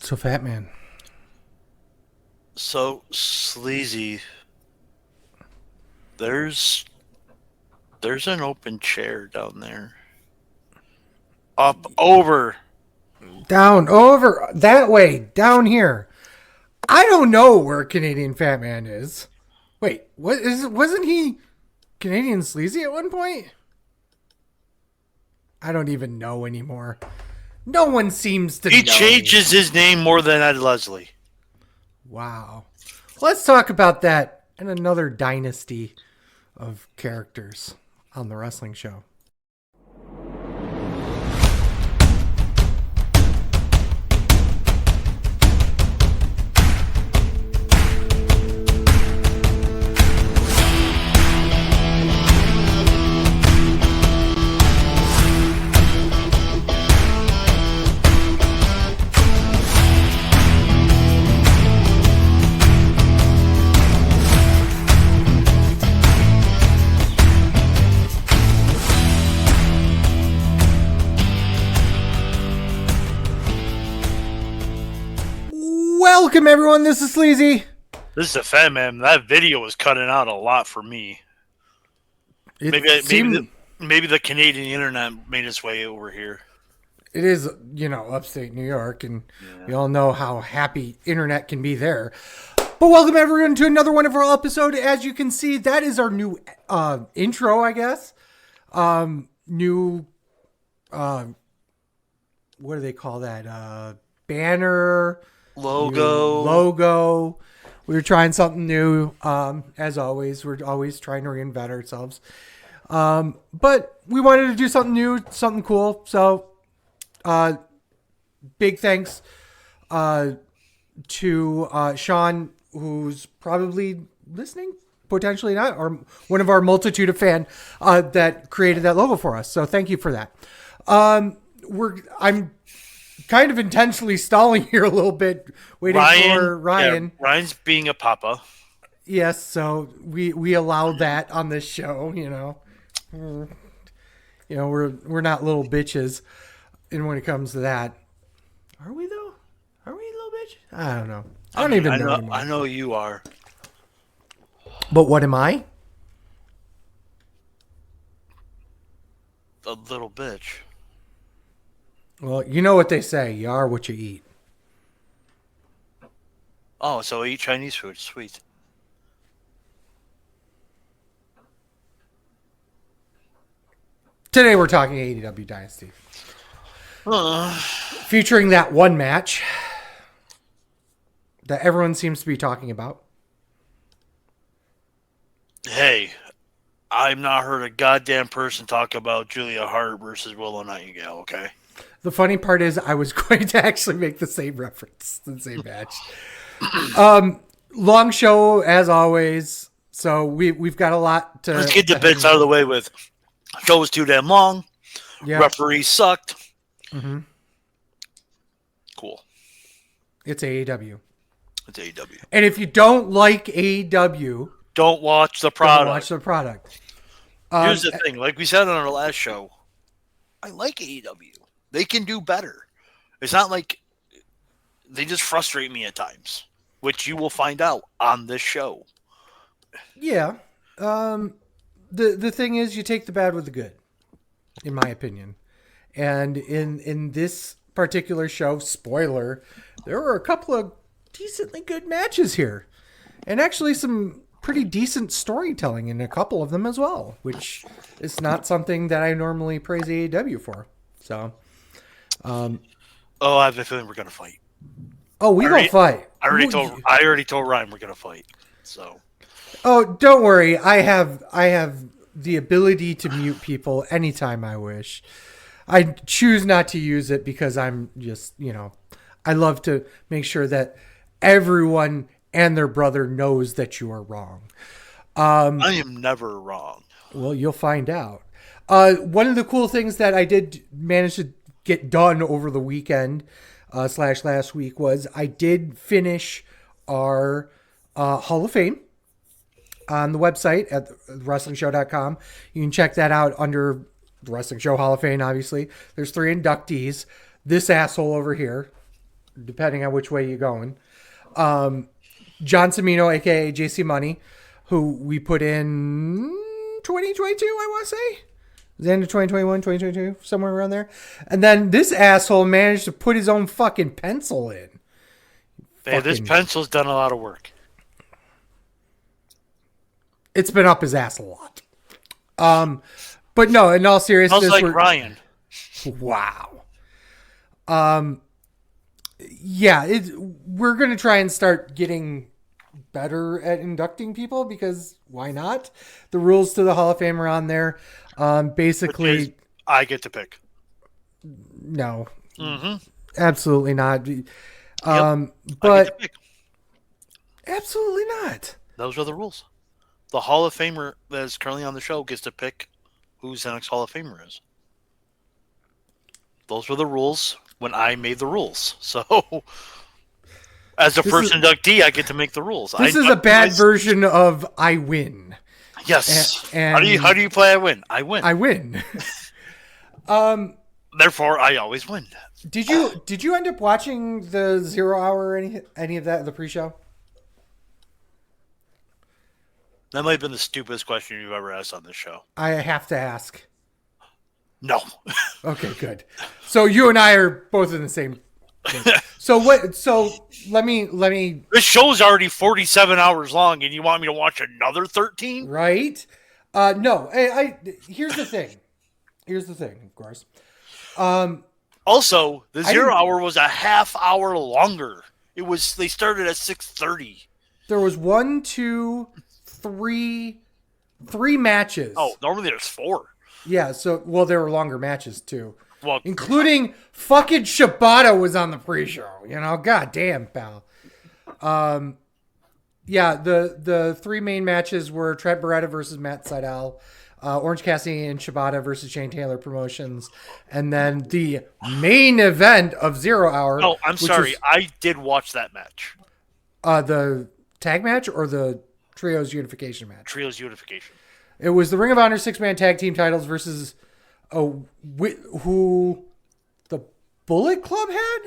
So Fat Man. So sleazy. There's an open chair down there. Up over. Down, over, that way, down here. I don't know where Canadian Fat Man is. Wait, wasn't he Canadian Sleazy at one point? I don't even know anymore. No one seems to He know. changes his name more than Ed Leslie. Wow. Let's talk about that in another dynasty of characters on the wrestling show. Welcome, everyone. This is Sleazy. This is a Fat Man. That video was cutting out a lot for me. Maybe the Canadian internet made its way over here. It is, upstate New York, and we all know how happy internet can be there. But welcome, everyone, to another one of our episodes. As you can see, that is our new intro, I guess. What do they call that? Banner. Logo. We were trying something new. As always, we're always trying to reinvent ourselves. But we wanted to do something new, something cool. So, big thanks to Sean, who's probably listening, potentially not, or one of our multitude of fans that created that logo for us. So thank you for that. I'm kind of intentionally stalling here a little bit, waiting for Ryan. Yeah, Ryan's being a papa. Yes, so we allow that on this show. We're not little bitches, and when it comes to that, are we though? Are we little bitch? I don't know. I don't even know anymore. I know you are. But what am I? A little bitch. Well, you know what they say. You are what you eat. Oh, so I eat Chinese food. Sweet. Today we're talking AEW Dynasty. Featuring that one match that everyone seems to be talking about. Hey, I've not heard a goddamn person talk about Julia Hart versus Willow Nightingale, okay? The funny part is I was going to actually make the same reference, the same match. Long show, as always. So we've got a lot to... Let's get the bits out of the way with. Show was too damn long. Yep. Referee sucked. Mm-hmm. Cool. It's AEW. It's AEW. And if you don't like AEW... Don't watch the product. Don't watch the product. Here's the thing. Like we said on our last show, I like AEW. They can do better. It's not like they just frustrate me at times, which you will find out on this show. Yeah. The thing is, you take the bad with the good, in my opinion. And in this particular show, spoiler, there were a couple of decently good matches here. And actually some pretty decent storytelling in a couple of them as well, which is not something that I normally praise AEW for. So, I have a feeling we're gonna fight. Oh, we gonna fight. I already told Ryan we're gonna fight. So. Oh, don't worry. I have the ability to mute people anytime I wish. I choose not to use it because I'm just, I love to make sure that everyone and their brother knows that you are wrong. I am never wrong. Well, you'll find out. One of the cool things that I did manage to get done over the weekend / last week was I did finish our Hall of Fame on the website at wrestlingshow.com. You can check that out under the Wrestling Show Hall of Fame, obviously. There's 3 inductees. This asshole over here, depending on which way you're going. John Cimino, aka JC Money, who we put in 2022, I want to say. The end of 2021, 2022, somewhere around there. And then this asshole managed to put his own fucking pencil in. Man, this pencil's done a lot of work. It's been up his ass a lot. But no, in all seriousness, Smells like Ryan. Wow. Yeah, we're gonna try and start getting better at inducting people because why not? The rules to the Hall of Fame are on there. Basically, I get to pick. No, Mm-hmm. Absolutely not. But absolutely not. Those are the rules. The Hall of Famer that is currently on the show gets to pick who's the next Hall of Famer is. Those were the rules when I made the rules. So, as a first inductee, I get to make the rules. This is a bad version of I win. Yes. And how do you play I win? I win. I win. Therefore, I always win. Did you end up watching the 0 Hour or any of that, the pre-show? That might have been the stupidest question you've ever asked on this show. I have to ask. No. Okay, good. So you and I are both in the same thing. So let me This show's already 47 hours long and you want me to watch another 13? Right? No. Here's the thing. Of course. Also, the 0 Hour was a half hour longer. They started at 6:30. There was 1, 2, 3 matches. Oh, normally there's 4. Yeah, so there were longer matches too. Well, including fucking Shibata was on the pre-show. God damn, pal. Yeah, the 3 main matches were Trent Beretta versus Matt Sydal, Orange Cassidy and Shibata versus Shane Taylor Promotions, and then the main event of 0 Hour. Oh, I'm sorry. I did watch that match. The tag match or the Trios Unification match? Trios Unification. It was the Ring of Honor 6-man tag team titles versus who the Bullet Club had?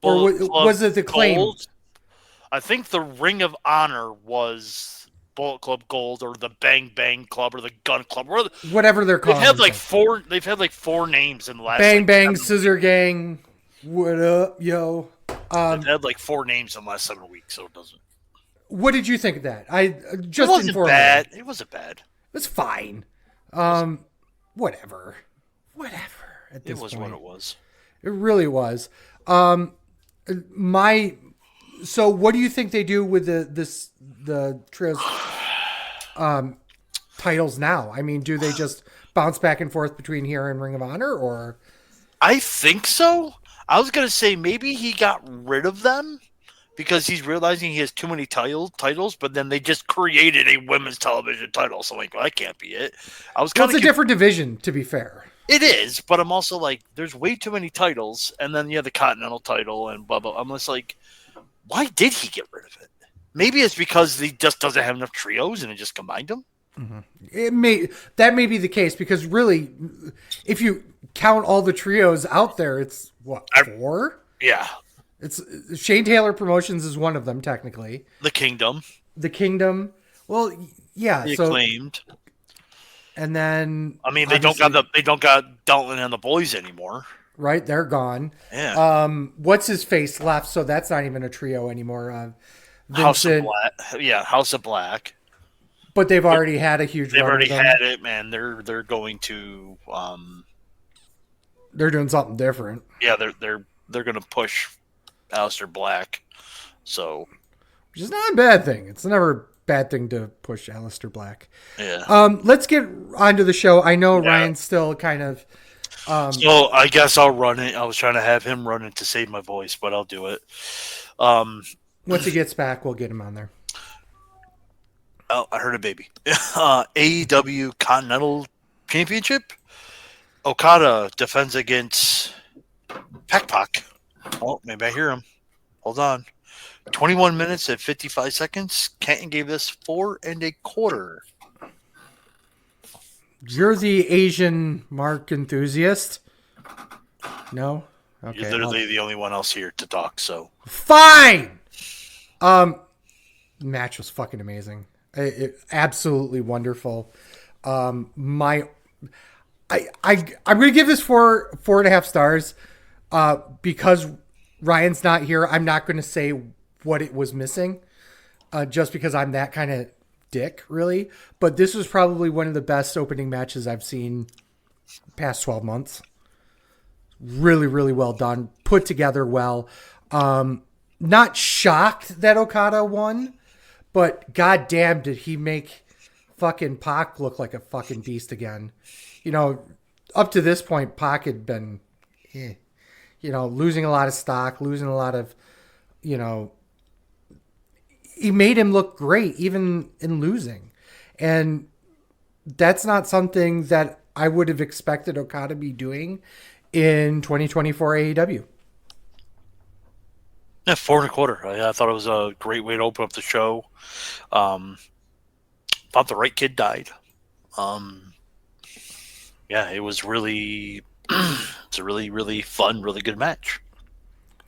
Bullet or Club was it the Claim? Gold? I think the Ring of Honor was Bullet Club Gold or the Bang Bang Club or the Gun Club. Whatever they're called. They've had like 4 names in the last Bang Bang, Scissor Gang. What up, yo? They've had like 4 names in the last 7 weeks, so it doesn't. What did you think of that? It wasn't bad. It wasn't bad. It's fine. Whatever. At this point. What it was. It really was. So what do you think they do with the Trios titles now? I mean, do they just bounce back and forth between here and Ring of Honor, or? I think so. I was gonna say maybe he got rid of them because he's realizing he has too many titles, but then they just created a women's television title. So I'm like, well, that can't be it. It's a different division, to be fair. It is, but I'm also like, there's way too many titles, and then you have the Continental title and blah blah. I'm just like, why did he get rid of it? Maybe it's because he just doesn't have enough trios and it just combined them. Mm-hmm. That may be the case because really, if you count all the trios out there, it's what, 4? Yeah. It's Shane Taylor Promotions is one of them technically. The Kingdom. Well, yeah. The Acclaimed. And then I mean they don't got Dalton and the Boys anymore. Right, they're gone. Yeah. What's his face left? So that's not even a trio anymore. House of Black. Yeah, House of Black. But they've already had a huge. They've already had it, man. They're going to. They're doing something different. Yeah, they're going to push Aleister Black. So. Which is not a bad thing. It's never a bad thing to push Aleister Black. Yeah. Let's get onto the show. I know Ryan's still kind of. So I guess I'll run it. I was trying to have him run it to save my voice, but I'll do it. Once he gets back, we'll get him on there. Oh, I heard a baby. AEW Continental Championship. Okada defends against Pac. Oh, maybe I hear him. Hold on. 21 minutes and 55 seconds. Canton gave this 4 1/4. You're the Asian mark enthusiast? No? Okay, You're literally the only one else here to talk. So fine. Match was fucking amazing. Absolutely wonderful. I'm gonna give this 4.5 stars. Because Ryan's not here, I'm not gonna say what it was missing. Just because I'm that kind of dick, really. But this was probably one of the best opening matches I've seen past 12 months. Really, really well done. Put together well. Not shocked that Okada won, but goddamn did he make fucking Pac look like a fucking beast again. Up to this point, Pac had been, losing a lot of stock, losing a lot of, he made him look great even in losing. And that's not something that I would have expected Okada to be doing in 2024 AEW. Yeah, 4.25. I thought it was a great way to open up the show. Thought the right kid died. Yeah, it was really, it's a really, really fun, really good match.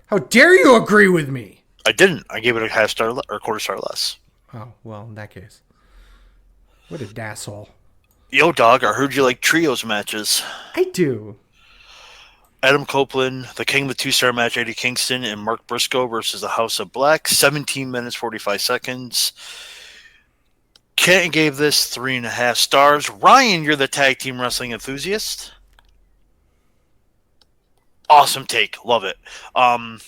How dare you agree with me? I didn't. I gave it a half star or quarter star less. Oh, well, in that case. What a dasshole. Yo, dog, I heard you like trios matches. I do. Adam Copeland, the King of the 2-star match, Eddie Kingston and Mark Briscoe versus the House of Black. 17 minutes, 45 seconds. Kenton gave this 3.5 stars. Ryan, you're the tag team wrestling enthusiast. Awesome take. Love it. I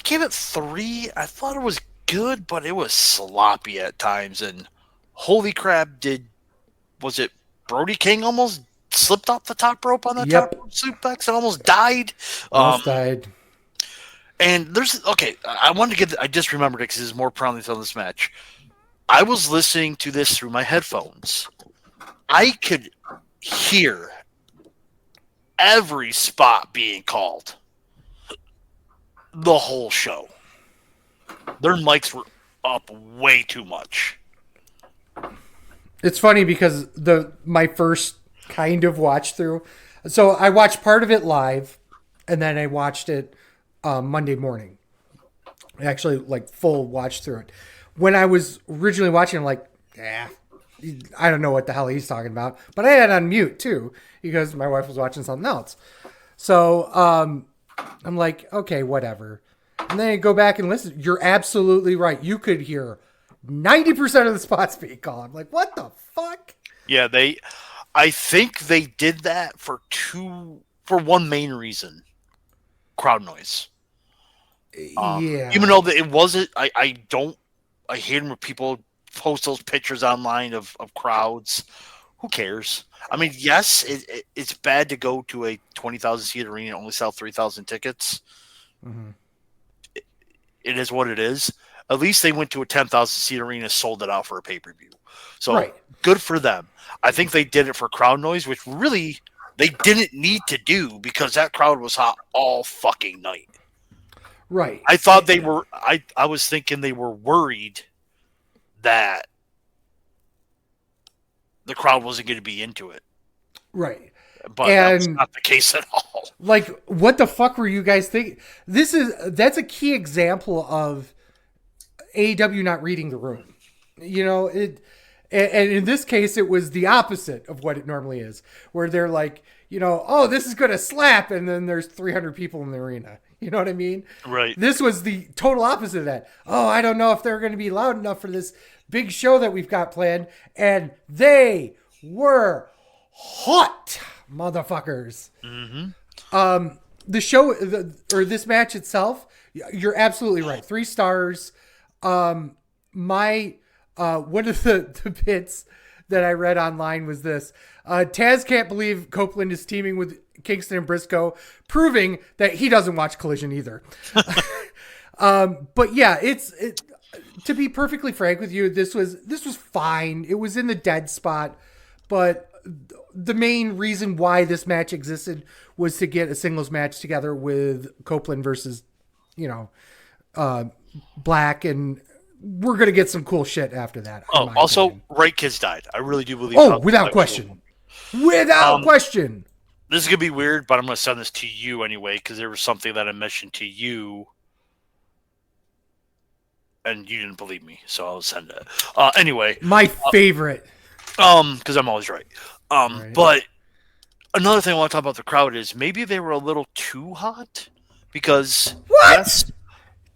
gave it 3. I thought it was good, but it was sloppy at times. And holy crap, was it Brody King almost slipped off the top rope on that top rope suplex and almost died? Almost died. And I just remembered it because there's more prominence on this match. I was listening to this through my headphones. I could hear every spot being called the whole show. Their mics were up way too much. It's funny because my first kind of watch through. So I watched part of it live, and then I watched it Monday morning. Actually, full watch through it. When I was originally watching, I'm like, I don't know what the hell he's talking about. But I had it on mute too because my wife was watching something else. So I'm like, okay, whatever. And then I go back and listen. You're absolutely right. You could hear 90% of the spots being called. I'm like, what the fuck? Yeah, I think they did that for one main reason. Crowd noise. Yeah. Even though it wasn't, I hate when people post those pictures online of crowds. Who cares? I mean, yes, it's bad to go to a 20,000 seat arena and only sell 3,000 tickets. Mm-hmm. It is what it is. At least they went to a 10,000 seat arena, sold it out for a pay-per-view. So Good for them. I think they did it for crowd noise, which really they didn't need to do because that crowd was hot all fucking night. Right. I thought they were. I was thinking they were worried that the crowd wasn't going to be into it. Right. But that's not the case at all. What the fuck were you guys thinking? That's a key example of AEW not reading the room. And in this case, it was the opposite of what it normally is, where they're like, oh, this is going to slap, and then there's 300 people in the arena. You know what I mean? Right. This was the total opposite of that. Oh, I don't know if they're going to be loud enough for this big show that we've got planned. And they were hot, motherfuckers. Mm-hmm. The show, or this match itself, you're absolutely right. 3 stars. One of the bits that I read online was this. Taz can't believe Copeland is teaming with Kingston and Briscoe, proving that he doesn't watch Collision either. But yeah, to be perfectly frank with you, this was fine. It was in the dead spot, but the main reason why this match existed was to get a singles match together with Copeland versus, Black, and we're going to get some cool shit after that. Oh, also, opinion. Right kids died. I really do believe. Oh, without question. Without question. This is going to be weird, but I'm going to send this to you anyway, because there was something that I mentioned to you, and you didn't believe me, so I'll send it. Anyway. My favorite. Because I'm always right. Right. But another thing I want to talk about the crowd is maybe they were a little too hot, because... What? Yes,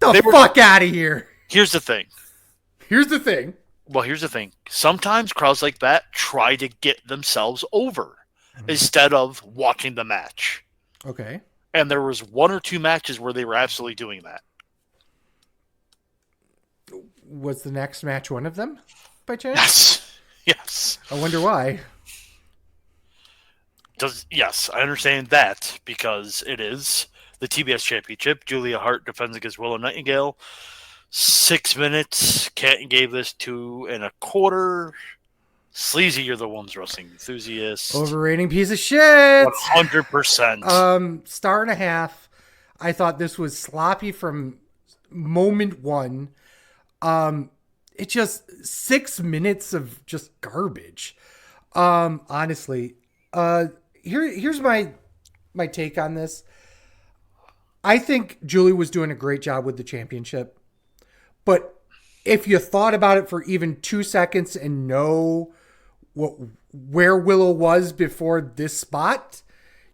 the fuck out of here. Here's the thing. Well, here's the thing. Sometimes crowds like that try to get themselves over instead of watching the match. Okay. And there was 1 or 2 matches where they were absolutely doing that. Was the next match one of them, by chance? Yes. I wonder why. Yes, I understand that, because it is the TBS Championship. Julia Hart defends against Willow Nightingale. 6 minutes. Canton gave this 2 1/4. Sleazy, you're the one's wrestling enthusiast. Overrating piece of shit. 100%. Star and a half. I thought this was sloppy from moment one. It just 6 minutes of just garbage. Honestly, here's my take on this. I think Julie was doing a great job with the championship, but if you thought about it for even 2 seconds and know where Willow was before this spot,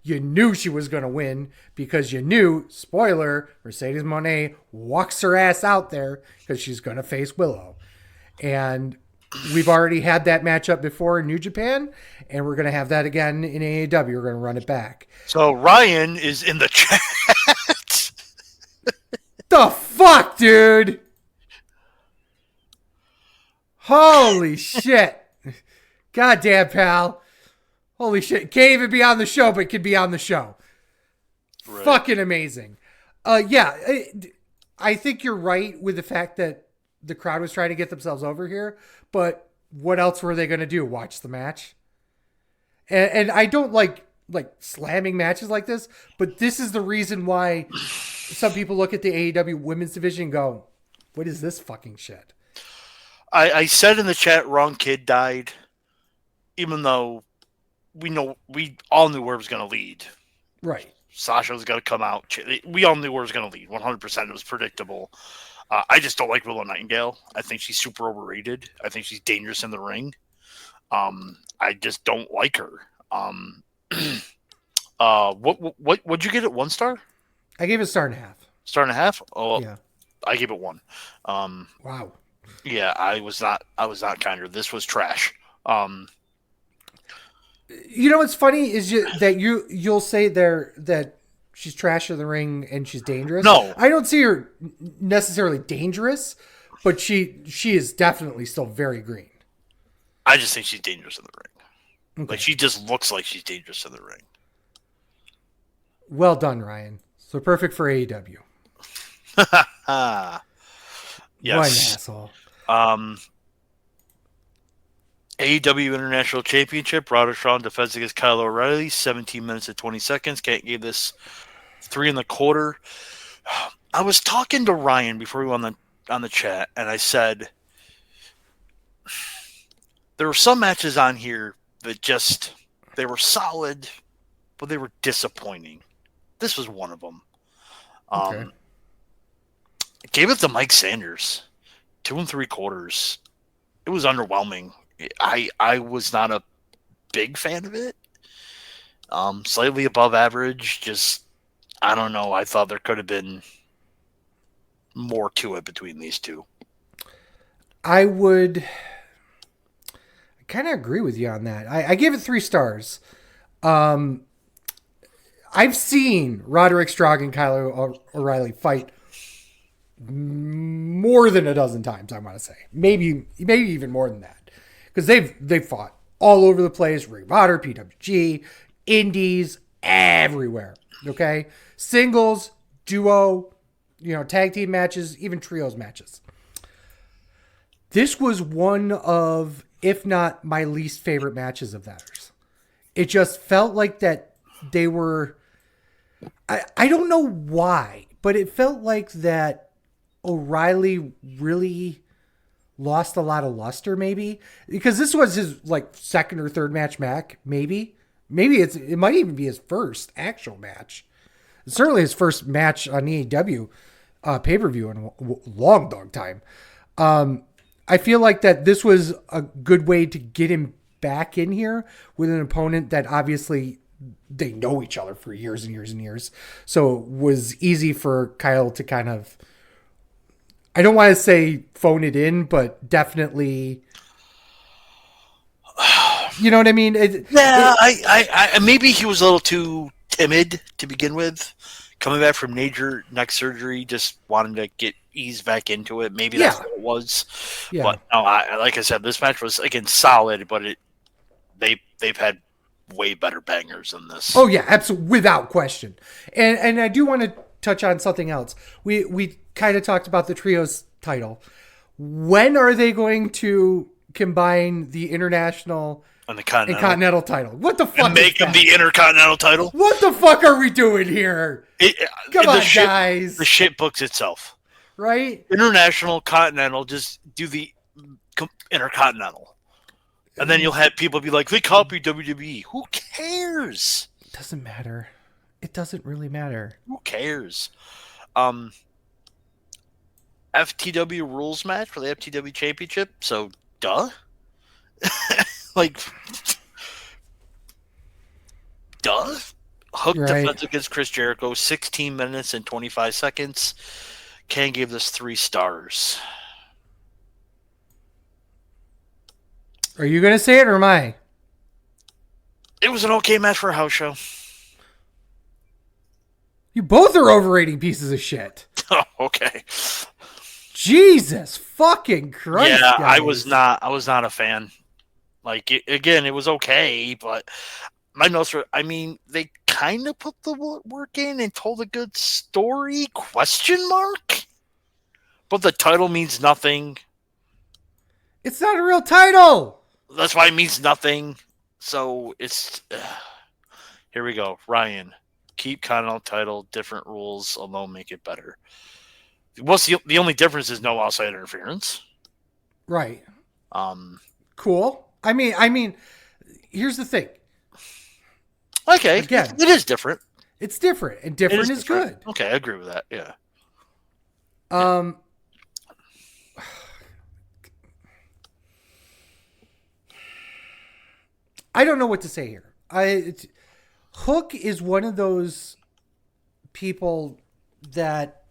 you knew she was going to win, because you knew, spoiler, Mercedes Moné walks her ass out there because she's going to face Willow. And we've already had that matchup before in New Japan, and we're going to have that again in AEW. We're going to run it back. So Ryan is in the chat. The fuck, dude? Holy shit. Goddamn, pal. Holy shit. Can't even be on the show, but could be on the show. Right. Fucking amazing. I think you're right with the fact that the crowd was trying to get themselves over here, but what else were they going to do? Watch the match? And I don't like slamming matches like this, but this is the reason why some people look at the AEW women's division and go, what is this fucking shit? I said in the chat, wrong kid died, even though we all knew where it was going to lead. Right. Sasha was going to come out. We all knew where it was going to lead. 100%. It was predictable. I just don't like Willow Nightingale. I think she's super overrated. I think she's dangerous in the ring. I just don't like her. What'd you get at 1 star? I gave it a star and a half. Star and a half? Oh, yeah. I gave it 1. Wow. Yeah, I was not kinder. This was trash. You know what's funny is that you'll say there that she's trash in the ring and she's dangerous. No, I don't see her necessarily dangerous, but she is definitely still very green. I just think she's dangerous in the ring. Okay. Like, she just looks like she's dangerous in the ring. Well done, Ryan. So perfect for AEW. Yes. What an asshole. AEW International Championship. Roderick Strong defends against Kyle O'Reilly. 17 minutes and 20 seconds. Can't give this 3 1/4. I was talking to Ryan before we went on the chat, and I said there were some matches on here that just, they were solid, but they were disappointing. This was one of them. Okay. I gave it to Mike Sanders. 2 3/4. It was underwhelming. I was not a big fan of it. Slightly above average. Just, I don't know. I thought there could have been more to it between these two. I would kind of agree with you on that. I gave it 3 stars. I've seen Roderick Strong and Kyle O'Reilly fight more than a dozen times, I want to say. Maybe even more than that. Because they've fought all over the place. Ring of Honor, PWG, Indies, everywhere. Okay? Singles, duo, tag team matches, even trios matches. This was one of, if not my least favorite matches of theirs. It just felt like that they were... I don't know why, but it felt like that O'Reilly really lost a lot of luster, maybe. Because this was his, second or third match back, maybe. Maybe it might even be his first actual match. It's certainly his first match on AEW pay-per-view in a long dog time. I feel like that this was a good way to get him back in here with an opponent that obviously they know each other for years and years and years. So it was easy for Kyle to kind of, I don't want to say phone it in, but definitely, you know what I mean? I maybe he was a little too timid to begin with. Coming back from major neck surgery, just wanting to get eased back into it. Maybe that's what it was. Yeah. But no, like I said, this match was again solid, but they've had way better bangers than this. Oh yeah, absolutely, without question. And I do want to touch on something else. We kind of talked about the trios title. When are they going to combine the international and continental title? What the fuck? And make them the intercontinental title? What the fuck are we doing here? Come on, guys. The shit books itself. Right? International, continental, just do the intercontinental. And then you'll have people be like, they copy WWE. Who cares? It doesn't matter. It doesn't really matter. Who cares? FTW rules match for the FTW championship. So, duh. Like, duh. Hook defense against Chris Jericho, 16 minutes and 25 seconds. Ken gave this 3 stars. Are you going to say it or am I? It was an okay match for a house show. You both are overrating pieces of shit. Oh, okay. Jesus fucking Christ. Yeah, guys. I was not a fan. Like, again, it was okay, but my notes were, I mean, they kind of put the work in and told a good story, ? But the title means nothing. It's not a real title. That's why it means nothing. So it's here we go. Ryan, keep Continental title, different rules alone make it better. What's the only difference is no outside interference. Right. Cool. I mean, here's the thing. Okay. Again, it is different. It's different, and different is good. Okay, I agree with that. Yeah. I don't know what to say here. Hook is one of those people that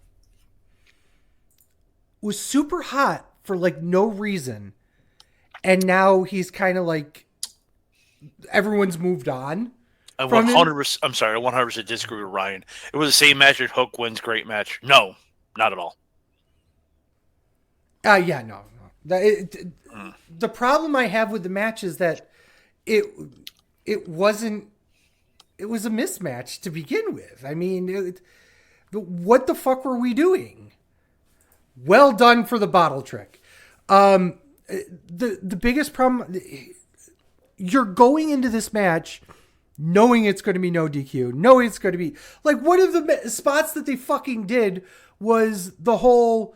was super hot for like no reason, and now he's kind of like everyone's moved on. I 100%. I'm sorry. I 100% disagree with Ryan. It was the same match as Hook wins. Great match. No, not at all. Yeah, no. The problem I have with the match is that it wasn't. It was a mismatch to begin with. I mean, what the fuck were we doing? Well done for the bottle trick. The biggest problem, you're going into this match knowing it's going to be no DQ, knowing it's going to be like one of the spots that they fucking did was the whole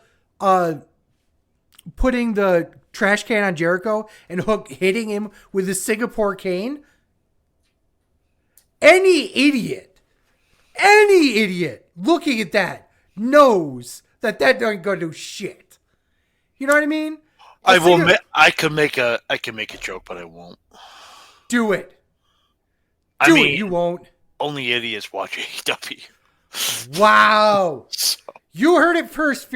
putting the trash can on Jericho and Hook hitting him with the Singapore cane. Any idiot looking at that knows that doesn't go to do shit. You know what I mean? I can make a joke, but I won't. Do it. Do it. You won't. Only idiots watch AEW. Wow. You heard it first,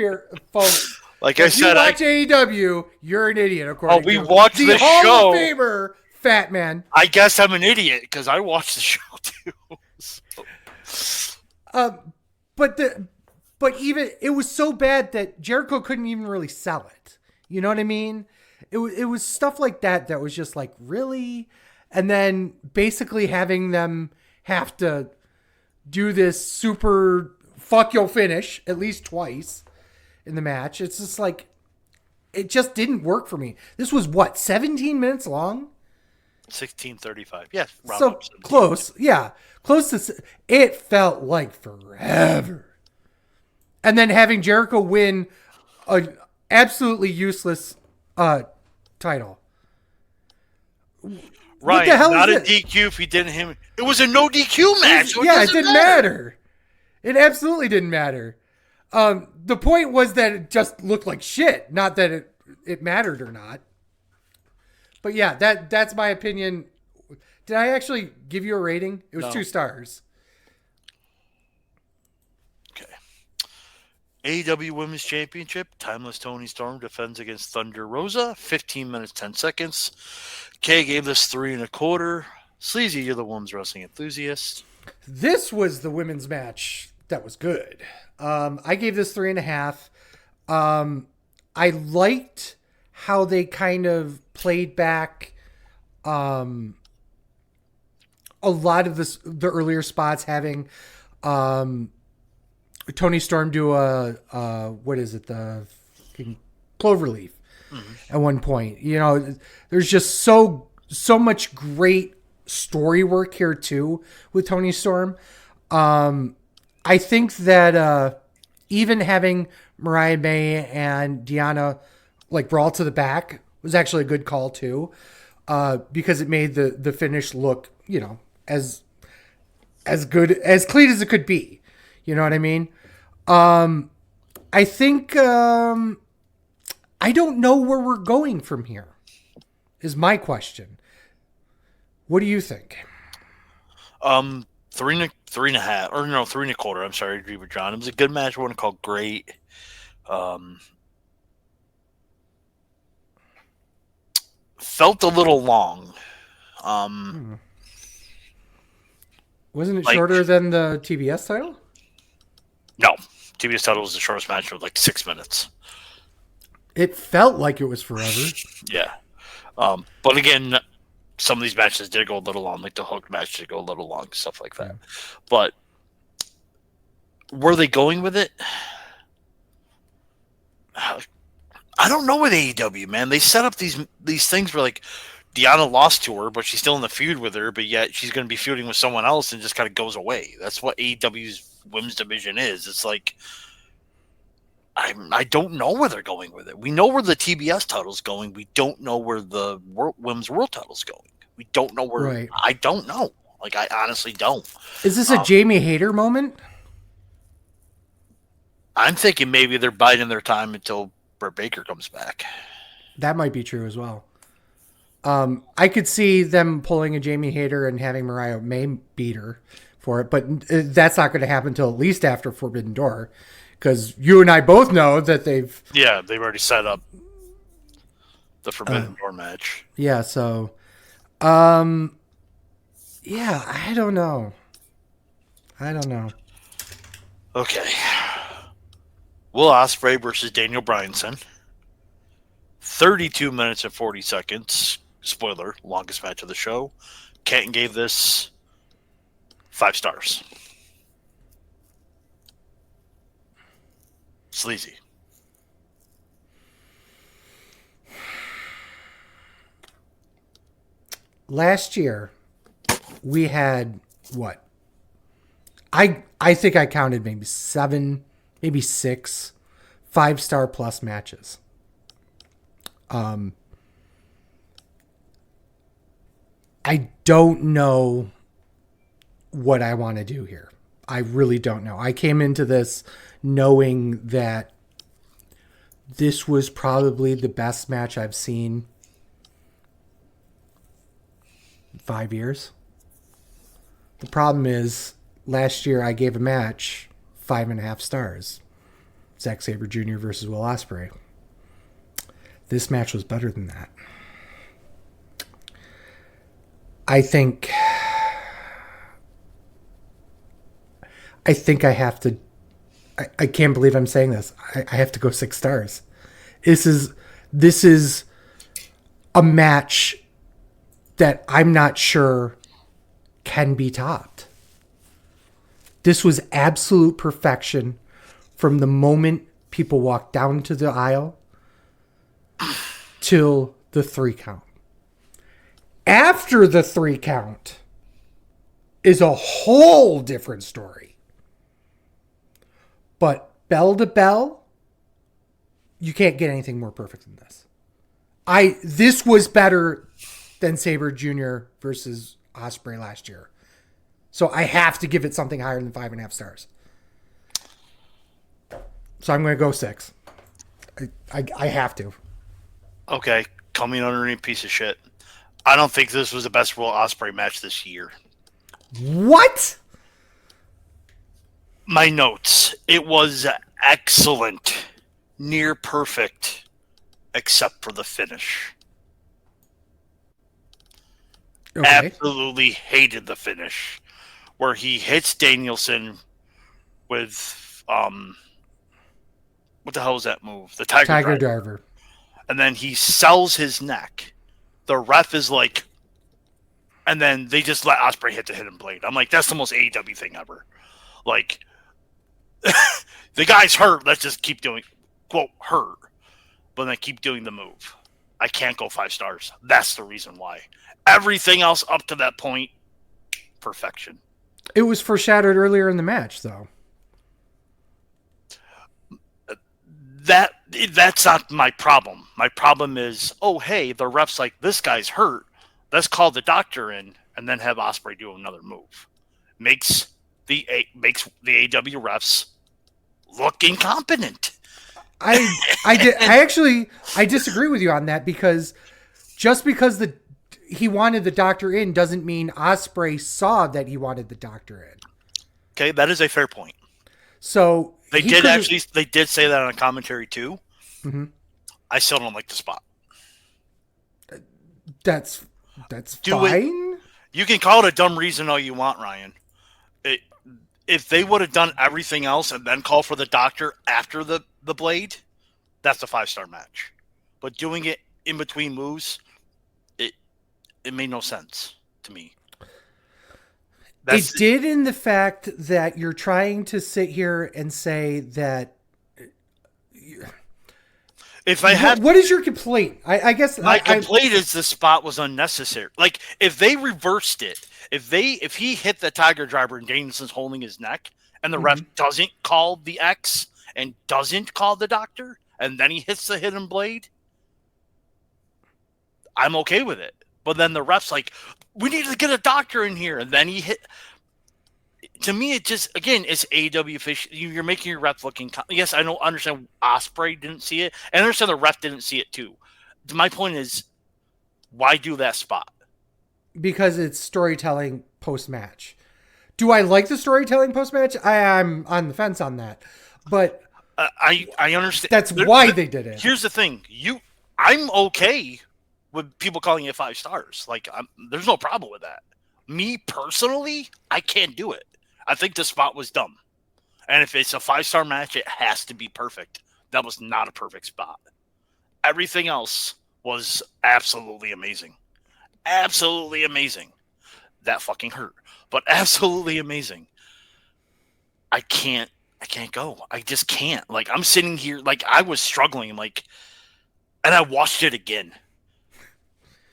folks. Like I said, watch AEW, you're an idiot. According we watched the Hall show. of Famer, Fat Man. I guess I'm an idiot because I watched the show too. But even it was so bad that Jericho couldn't even really sell it. You know what I mean? It was stuff like that was just like, really? And then basically having them have to do this super fuck your finish at least twice in the match. It's just like, it just didn't work for me. This was what, 17 minutes long? 16:35. Yeah. So close. Yeah. Close to, it felt like forever. And then having Jericho win an absolutely useless title. Ryan, what the hell not is a DQ if he didn't him. It was a no DQ match. So it didn't matter. It absolutely didn't matter. The point was that it just looked like shit, not that it mattered or not. But yeah, that's my opinion. Did I actually give you a rating? It was 2 stars. Okay. AEW Women's Championship. Timeless Toni Storm defends against Thunder Rosa. 15 minutes, 10 seconds. Kay gave this 3 1/4. Sleazy, you're the women's wrestling enthusiast. This was the women's match that was good. I gave this 3.5. I liked how they kind of played back a lot of the earlier spots, having Toni Storm do the cloverleaf at one point. You know, there's just so much great story work here too with Toni Storm. I think that even having Mariah May and Deanna like brawl to the back was actually a good call too, because it made the finish look, you know, as good, as clean as it could be. You know what I mean? I think I don't know where we're going from here, is my question. What do you think? 3 3.5, or no, 3 1/4. I'm sorry, I agree with John. It was a good match. I wouldn't call great. Felt a little long. Wasn't it shorter than the TBS title? No, TBS title was the shortest match of like 6 minutes. It felt like it was forever. Yeah. But again, some of these matches did go a little long, like the Hook match did go a little long, stuff like that. Yeah. But were they going with it? I don't know with AEW, man. They set up these things where like Deanna lost to her, but she's still in the feud with her, but yet she's going to be feuding with someone else and just kind of goes away. That's what AEW's women's division is. It's like I don't know where they're going with it. We know where the TBS title's going. We don't know where the women's world title's going. We don't know where. Right. I don't know. Like, I honestly don't. Is this a Jamie Hayter moment? I'm thinking maybe they're biding their time until Britt Baker comes back. That might be true as well. I could see them pulling a Jamie Hayter and having Mariah May beat her for it, but that's not going to happen until at least after Forbidden Door. Because you and I both know that they've already set up the Forbidden Door match. Yeah, so I don't know. Okay. Will Ospreay versus Daniel Bryanson. 32 minutes and 40 seconds. Spoiler, longest match of the show. Kenton gave this 5 stars. Sleazy. Last year, we had what? I think I counted maybe 7, maybe 6 5-star plus matches. I don't know what I want to do here. I really don't know. I came into this knowing that this was probably the best match I've seen in 5 years. The problem is, last year I gave a match 5.5 stars. Zack Sabre Jr. versus Will Ospreay. This match was better than that. I think I have to. I can't believe I'm saying this. I have to go 6 stars. This is a match that I'm not sure can be topped. This was absolute perfection from the moment people walked down to the aisle till the 3 count. After the 3 count is a whole different story. But bell to bell, you can't get anything more perfect than this. This was better than Sabre Jr. versus Ospreay last year. So I have to give it something higher than 5.5 stars. So I'm going to go 6. I have to. Okay, coming underneath piece of shit. I don't think this was the best Will Ospreay match this year. What? My notes. It was excellent. Near perfect. Except for the finish. Okay. Absolutely hated the finish. Where he hits Danielson with what the hell was that move? The Tiger Driver. And then he sells his neck. The ref is like, and then they just let Ospreay hit the hidden blade. I'm like, that's the most AEW thing ever. Like, the guy's hurt. Let's just keep doing, quote, hurt. But then keep doing the move. I can't go 5 stars. That's the reason why. Everything else up to that point, perfection. It was foreshadowed earlier in the match, though. That's not my problem. My problem is, oh, hey, the ref's like, this guy's hurt. Let's call the doctor in and then have Ospreay do another move. Makes the AEW refs look incompetent. I disagree with you on that, because just because he wanted the doctor in doesn't mean Ospreay saw that he wanted the doctor in. Okay, that is a fair point. So they did say that on a commentary too. Mm-hmm. I still don't like the spot. That's fine. You can call it a dumb reason all you want, Ryan. If they would have done everything else and then call for the doctor after the blade, that's a 5-star match. But doing it in between moves, it made no sense to me. It did, in the fact that you're trying to sit here and say that. What is your complaint? I guess my complaint is the spot was unnecessary. Like, if they reversed it, if he hit the Tiger Driver and Danielson's holding his neck, and the ref doesn't call the X and doesn't call the doctor, and then he hits the hidden blade, I'm okay with it. But then the ref's like, we need to get a doctor in here, and then he hit. To me, it just, again, it's AEW fish. You're making your ref looking. Yes, I don't understand. Ospreay didn't see it, and I understand the ref didn't see it too. My point is, why do that spot? Because it's storytelling post match. Do I like the storytelling post match? I'm on the fence on that, but I understand. That's why they did it. Here's the thing: I'm okay with people calling it 5 stars. Like, there's no problem with that. Me personally, I can't do it. I think the spot was dumb. And if it's a 5-star match, it has to be perfect. That was not a perfect spot. Everything else was absolutely amazing. Absolutely amazing. That fucking hurt. But absolutely amazing. I can't go. I just can't. Like, I'm sitting here, like, I was struggling, like, and I watched it again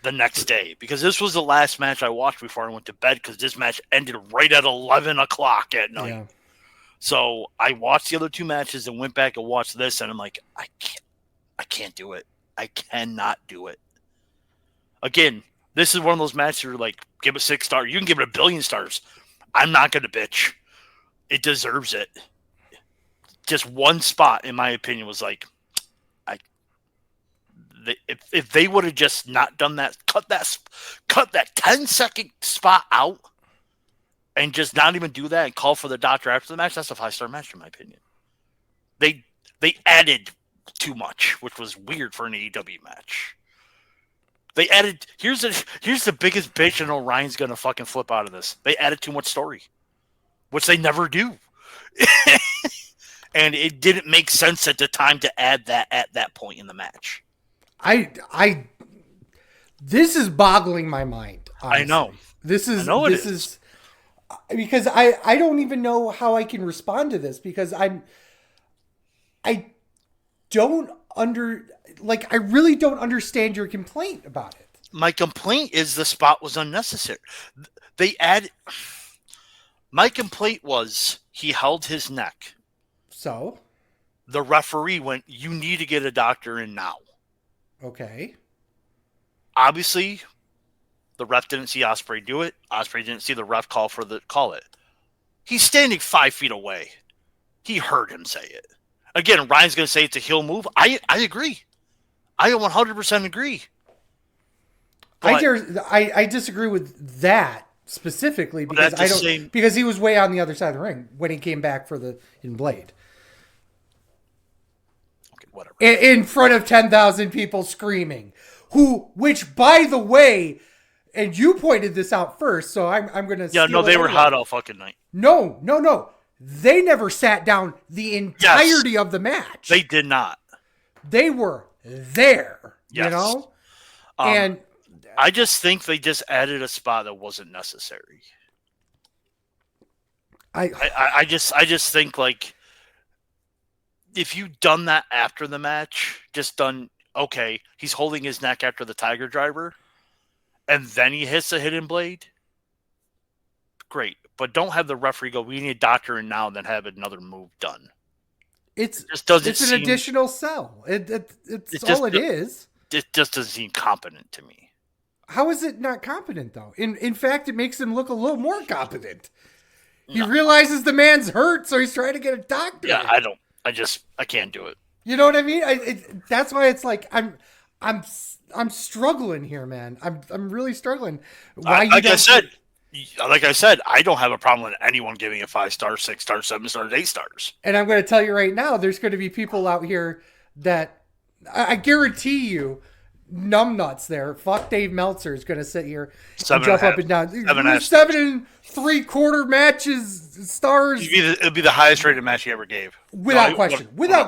the next day, because this was the last match I watched before I went to bed, because this match ended right at 11 o'clock at night. Yeah. So I watched the other 2 matches and went back and watched this, and I'm like, I can't do it. I cannot do it. Again, this is one of those matches where, like, give it 6 stars. You can give it 1 billion stars. I'm not going to bitch. It deserves it. Just one spot, in my opinion, was like, if they would have just not done that, cut that 10-second spot out, and just not even do that and call for the doctor after the match, that's a 5-star match in my opinion. They added too much, which was weird for an AEW match. They added. Here's the biggest bitch, and Orion's gonna fucking flip out of this. They added too much story, which they never do. And it didn't make sense at the time to add that at that point in the match. This is boggling my mind. Honestly. I know. This is because I don't even know how I can respond to this, because I really don't understand your complaint about it. My complaint is the spot was unnecessary. My complaint was he held his neck. So? The referee went, you need to get a doctor in now. Okay. Obviously, The ref didn't see Ospreay do it. Ospreay didn't see the ref call it. He's standing 5 feet away. He heard him say it. Again, Ryan's going to say it's a heel move. I agree. I 100% agree. But I disagree with that specifically because because he was way on the other side of the ring when he came back for the in Blade. Okay, whatever. In front of 10,000 people screaming, which by the way, and you pointed this out first, so I'm going to they were hot all fucking night. No. They never sat down the entirety of the match. They did not. They were there, you know? And I just think they just added a spot that wasn't necessary. I just think, like, if you'd done that after the match, he's holding his neck after the Tiger Driver, and then he hits a hidden blade, great. But don't have the referee go, we need a doctor in now, and then have another move done. It's an additional sell. It's all it is. It just doesn't seem competent to me. How is it not competent, though? In fact, it makes him look a little more competent. He realizes the man's hurt, so he's trying to get a doctor. Yeah, I can't do it. You know what I mean? That's why it's like I'm struggling here, man. I'm really struggling. Like I said, I don't have a problem with anyone giving it 5 stars, 6 stars, 7 stars, 8 stars. And I'm going to tell you right now, there's going to be people out here that I guarantee you, numbnuts there. Fuck Dave Meltzer is going to sit here and jump up and down. 7 3/4 matches, stars. It'll be the highest rated match he ever gave. Without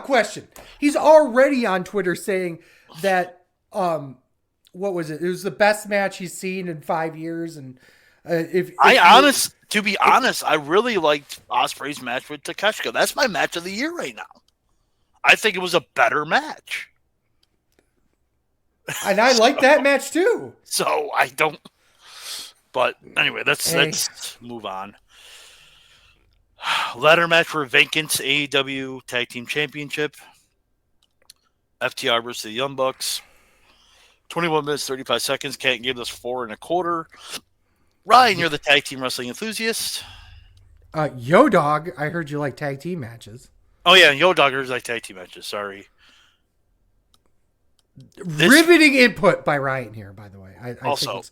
question. He's already on Twitter saying that, what was it? It was the best match he's seen in 5 years. And to be honest, I really liked Ospreay's match with Takeshita. That's my match of the year right now. I think it was a better match. And I like that match too. So I don't. But anyway, let's move on. Ladder match for vacant AEW Tag Team Championship. FTR versus the Young Bucks. 21 minutes, 35 seconds. Can't give us 4 1/4. Ryan, you're the tag team wrestling enthusiast. Yo Dog, I heard you like tag team matches. Oh yeah, Yo Doggers like tag team matches. Sorry. Riveting input by Ryan here, by the way. I think it's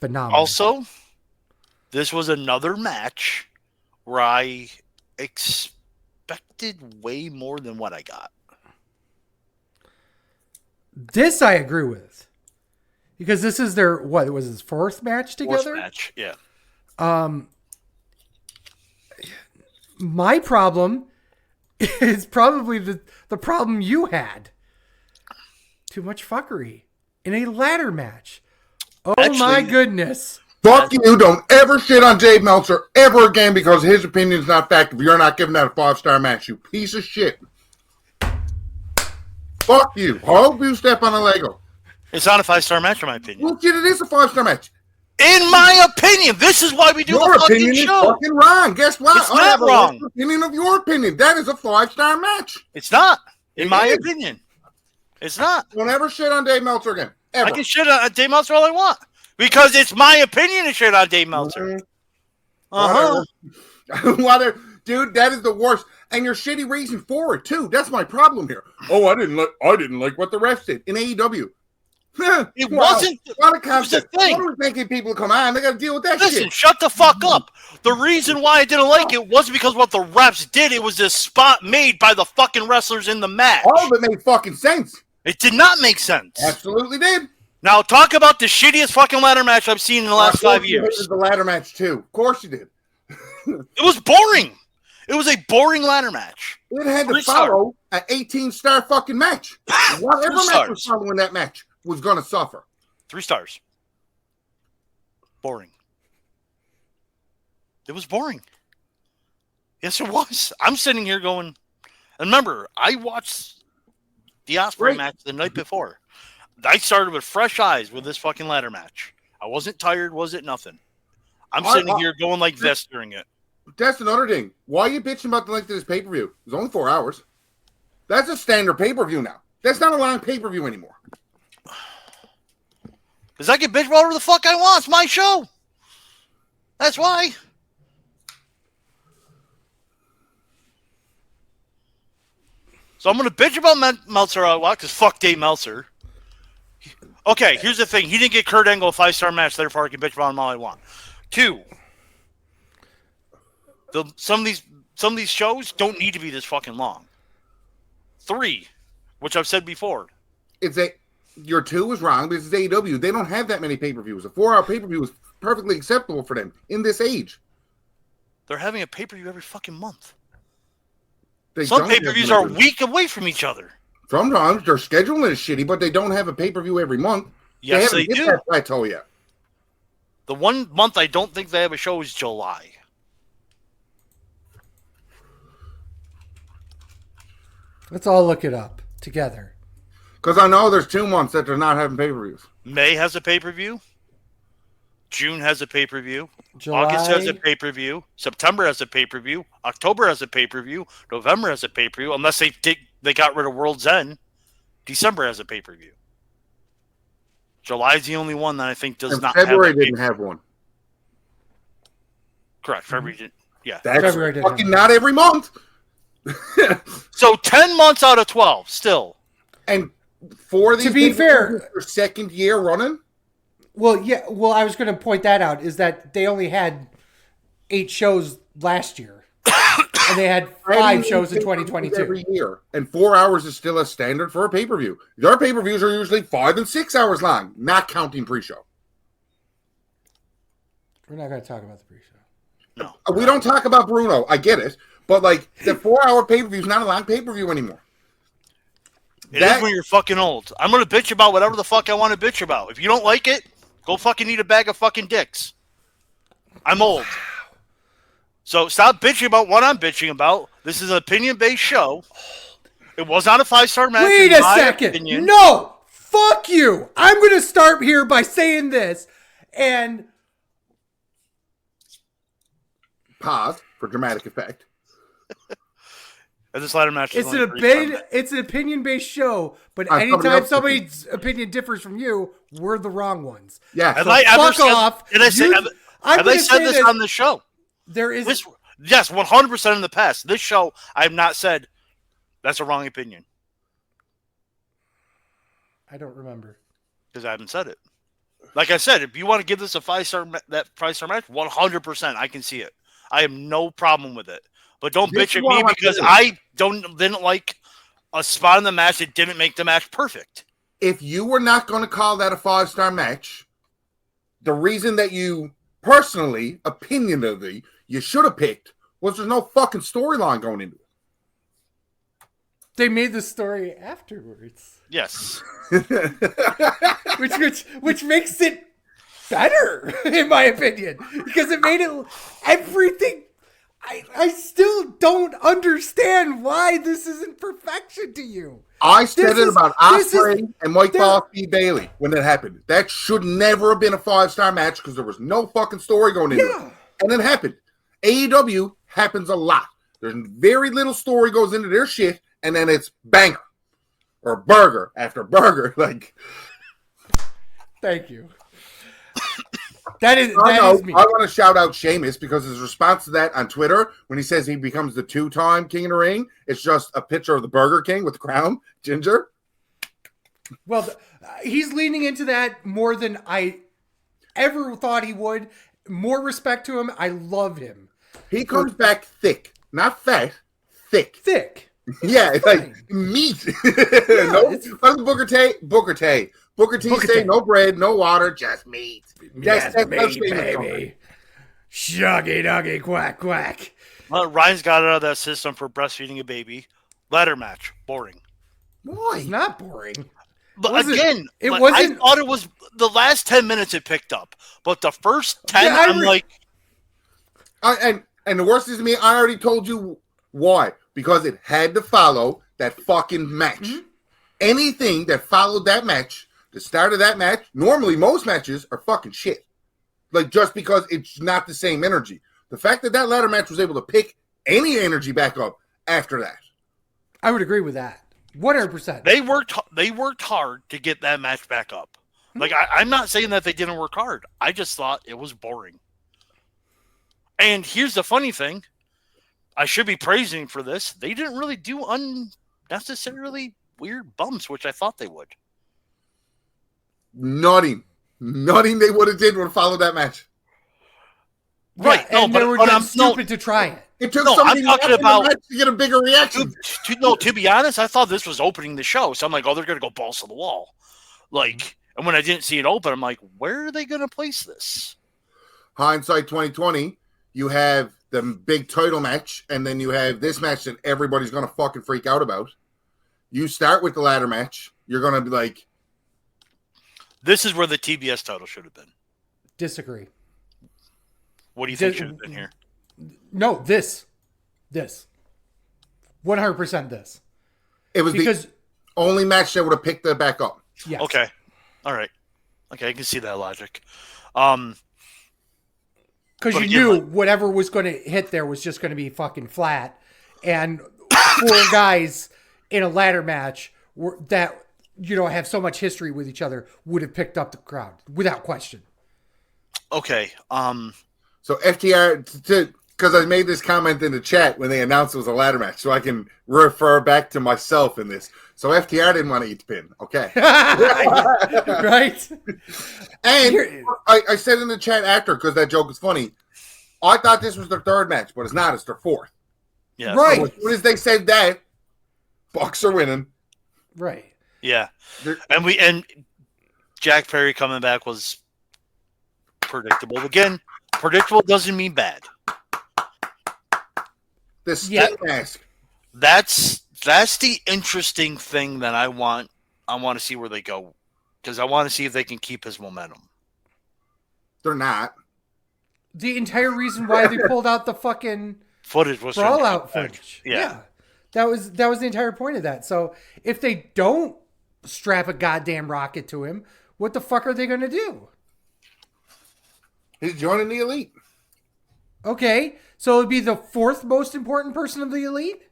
phenomenal. Also, this was another match where I expected way more than what I got. This I agree with. Because this is their, what, it was his 4th match together? 4th match, yeah. My problem is probably the problem you had. Too much fuckery in a ladder match. Oh, actually, my goodness. Fuck you. Don't ever shit on Dave Meltzer ever again because his opinion is not fact. If you're not giving that a 5-star match, you piece of shit. Fuck you. Hope you step on a Lego. It's not a 5-star match, in my opinion. Well, shit, it is a 5-star match. In my opinion, this is why we do your the fucking opinion show. Is fucking wrong. Guess what? It's not wrong. Opinion of your opinion. That is a 5-star match. It's not. In my opinion, it's not. Don't ever shit on Dave Meltzer again. Ever. I can shit on Dave Meltzer all I want because it's my opinion to shit on Dave Meltzer. Dude, that is the worst. And your shitty reason for it too. That's my problem here. Oh, I didn't like what the refs did in AEW. It wasn't. What a concept. What are we thinking people come on? They got to deal with that shit. Listen, shut the fuck up. The reason why I didn't like it wasn't because what the refs did. It was this spot made by the fucking wrestlers in the match. All of it made fucking sense. It did not make sense. Absolutely did. Now talk about the shittiest fucking ladder match I've seen in the last 5 years. The ladder match too. Of course you did. It was boring. It was a boring ladder match. It had to follow an 18-star fucking match. Whatever match was following that match was going to suffer. 3 stars. Boring. It was boring. Yes, it was. I'm sitting here going, and remember, I watched the Ospreay match the night before. I started with fresh eyes with this fucking ladder match. I wasn't tired, was it? Nothing. I'm sitting here going like this during it. That's another thing. Why are you bitching about the length of this pay-per-view? It was only 4 hours. That's a standard pay-per-view now. That's not a long pay-per-view anymore. Because I can bitch about whatever the fuck I want. It's my show. That's why. So I'm going to bitch about Meltzer a lot because fuck Dave Meltzer. Okay, here's the thing. He didn't get Kurt Angle a 5-star match, therefore I can bitch about him all I want. 2, some of these shows don't need to be this fucking long. 3, which I've said before. Your 2 is wrong because it's AEW. They don't have that many pay-per-views. A 4-hour pay-per-view is perfectly acceptable for them in this age. They're having a pay-per-view every fucking month. They Some pay-per-views are a week away from each other. Sometimes their scheduling is shitty, but they don't have a pay-per-view every month. Yes, they do. hit that plateau yet. The one month I don't think they have a show is July. Let's all look it up together. Because I know there's 2 months that they're not having pay-per-views. May has a pay-per-view. June has a pay-per-view. July. August has a pay-per-view. September has a pay-per-view. October has a pay-per-view. November has a pay-per-view. Unless they got rid of World's End. December has a pay-per-view. July is the only one that I think does not February have didn't have one. Correct. February didn't. Yeah. That's February didn't fucking not every month. So 10 months out of 12 still. And for these To be fair, their second year running. Well, yeah. Well, I was going to point that out is that they only had 8 shows last year, and they had 5 shows in 2022 every year. And 4 hours is still a standard for a pay-per-view. Their pay-per-views are usually 5 and 6 hours long, not counting pre-show. We're not going to talk about the pre-show. No. We don't talk about Bruno. I get it, but like the 4-hour pay-per-view is not a long pay-per-view anymore. It is when you're fucking old. I'm going to bitch about whatever the fuck I want to bitch about. If you don't like it, go fucking eat a bag of fucking dicks. I'm old. So stop bitching about what I'm bitching about. This is an opinion-based show. It was not a 5-star match. Wait a second. Opinion. No. Fuck you. I'm going to start here by saying this. And pause for dramatic effect. This ladder match is it's an opinion-based show, but Somebody anytime else somebody's opinion differs from you, we're the wrong ones. Yeah. Have So I ever fuck said, off. Have I said this on the show? There is Yes, 100% in the past. This show, I have not said that's a wrong opinion. I don't remember. Because I haven't said it. Like I said, if you want to give this a 5-star match, 100%, I can see it. I have no problem with it. But don't bitch at me because I didn't like a spot in the match that didn't make the match perfect. If you were not going to call that a 5-star match, the reason that you personally, opinionatively, you should have picked was there's no fucking storyline going into it. They made the story afterwards. Yes. which makes it better, in my opinion. Because it made it everything. I still don't understand why this isn't perfection to you. I said it about Ospreay and Mike Bossy Bailey when it happened. That should never have been a 5-star match because there was no fucking story going into it. And it happened. AEW happens a lot. There's very little story goes into their shit, and then it's banger or burger after burger. Like, thank you. That is me. I want to shout out Sheamus because his response to that on Twitter when he says he becomes the 2-time King of the Ring, it's just a picture of the Burger King with the crown, Ginger. Well, he's leaning into that more than I ever thought he would. More respect to him. I love him. He comes back thick, not fat, thick. Thick. Yeah, it's like meat. Booker T say no bread, no water, just meat. That's meat, baby. Shuggy duggy quack quack. Well, Ryan's got out of that system for breastfeeding a baby. Ladder match, boring. Why? It's not boring. But again, it wasn't. I thought it was the last 10 minutes it picked up, but the first 10, I'm like. And the worst is to me, I already told you why. Because it had to follow that fucking match. Mm-hmm. Anything that followed that match, the start of that match, normally most matches are fucking shit. Like, just because it's not the same energy. The fact that ladder match was able to pick any energy back up after that. I would agree with that. 100%. They worked hard to get that match back up. Like, I'm not saying that they didn't work hard. I just thought it was boring. And here's the funny thing. I should be praising for this. They didn't really do unnecessarily weird bumps, which I thought they would. Nothing they would have did would follow that match. Right. Yeah, and they were just stupid to try it. It took No, somebody I'm talking about to get a bigger reaction. To be honest, I thought this was opening the show. So I'm like, oh, they're going to go balls to the wall. Like, and when I didn't see it open, I'm like, where are they going to place this? Hindsight 2020, you have the big title match, and then you have this match that everybody's going to fucking freak out about. You start with the ladder match. You're going to be like... This is where the TBS title should have been. Disagree. What do you think should have been here? No, this. 100% this. It was because the only match that would have picked it back up. Yes. Okay. All right. Okay, I can see that logic. Because you knew whatever was going to hit there was just going to be fucking flat. And 4 guys in a ladder match that, have so much history with each other would have picked up the crowd without question. Okay. So FTR, because I made this comment in the chat when they announced it was a ladder match, so I can refer back to myself in this. So FTR didn't want to eat the pin. Okay. Right? And I said in the chat after, because that joke is funny, I thought this was their 3rd match, but it's not. It's their 4th. Yeah. Right. So as soon as they said that, Bucks are winning. Right. Yeah. And Jack Perry coming back was predictable. Again, predictable doesn't mean bad. The skin mask. That's the interesting thing that I want to see where they go, because I want to see if they can keep his momentum. They're not. The entire reason why they pulled out the fucking footage was brawl out footage. Yeah. That was the entire point of that. So if they don't strap a goddamn rocket to him, what the fuck are they going to do? He's joining the Elite. Okay, so it'd be the 4th most important person of the Elite?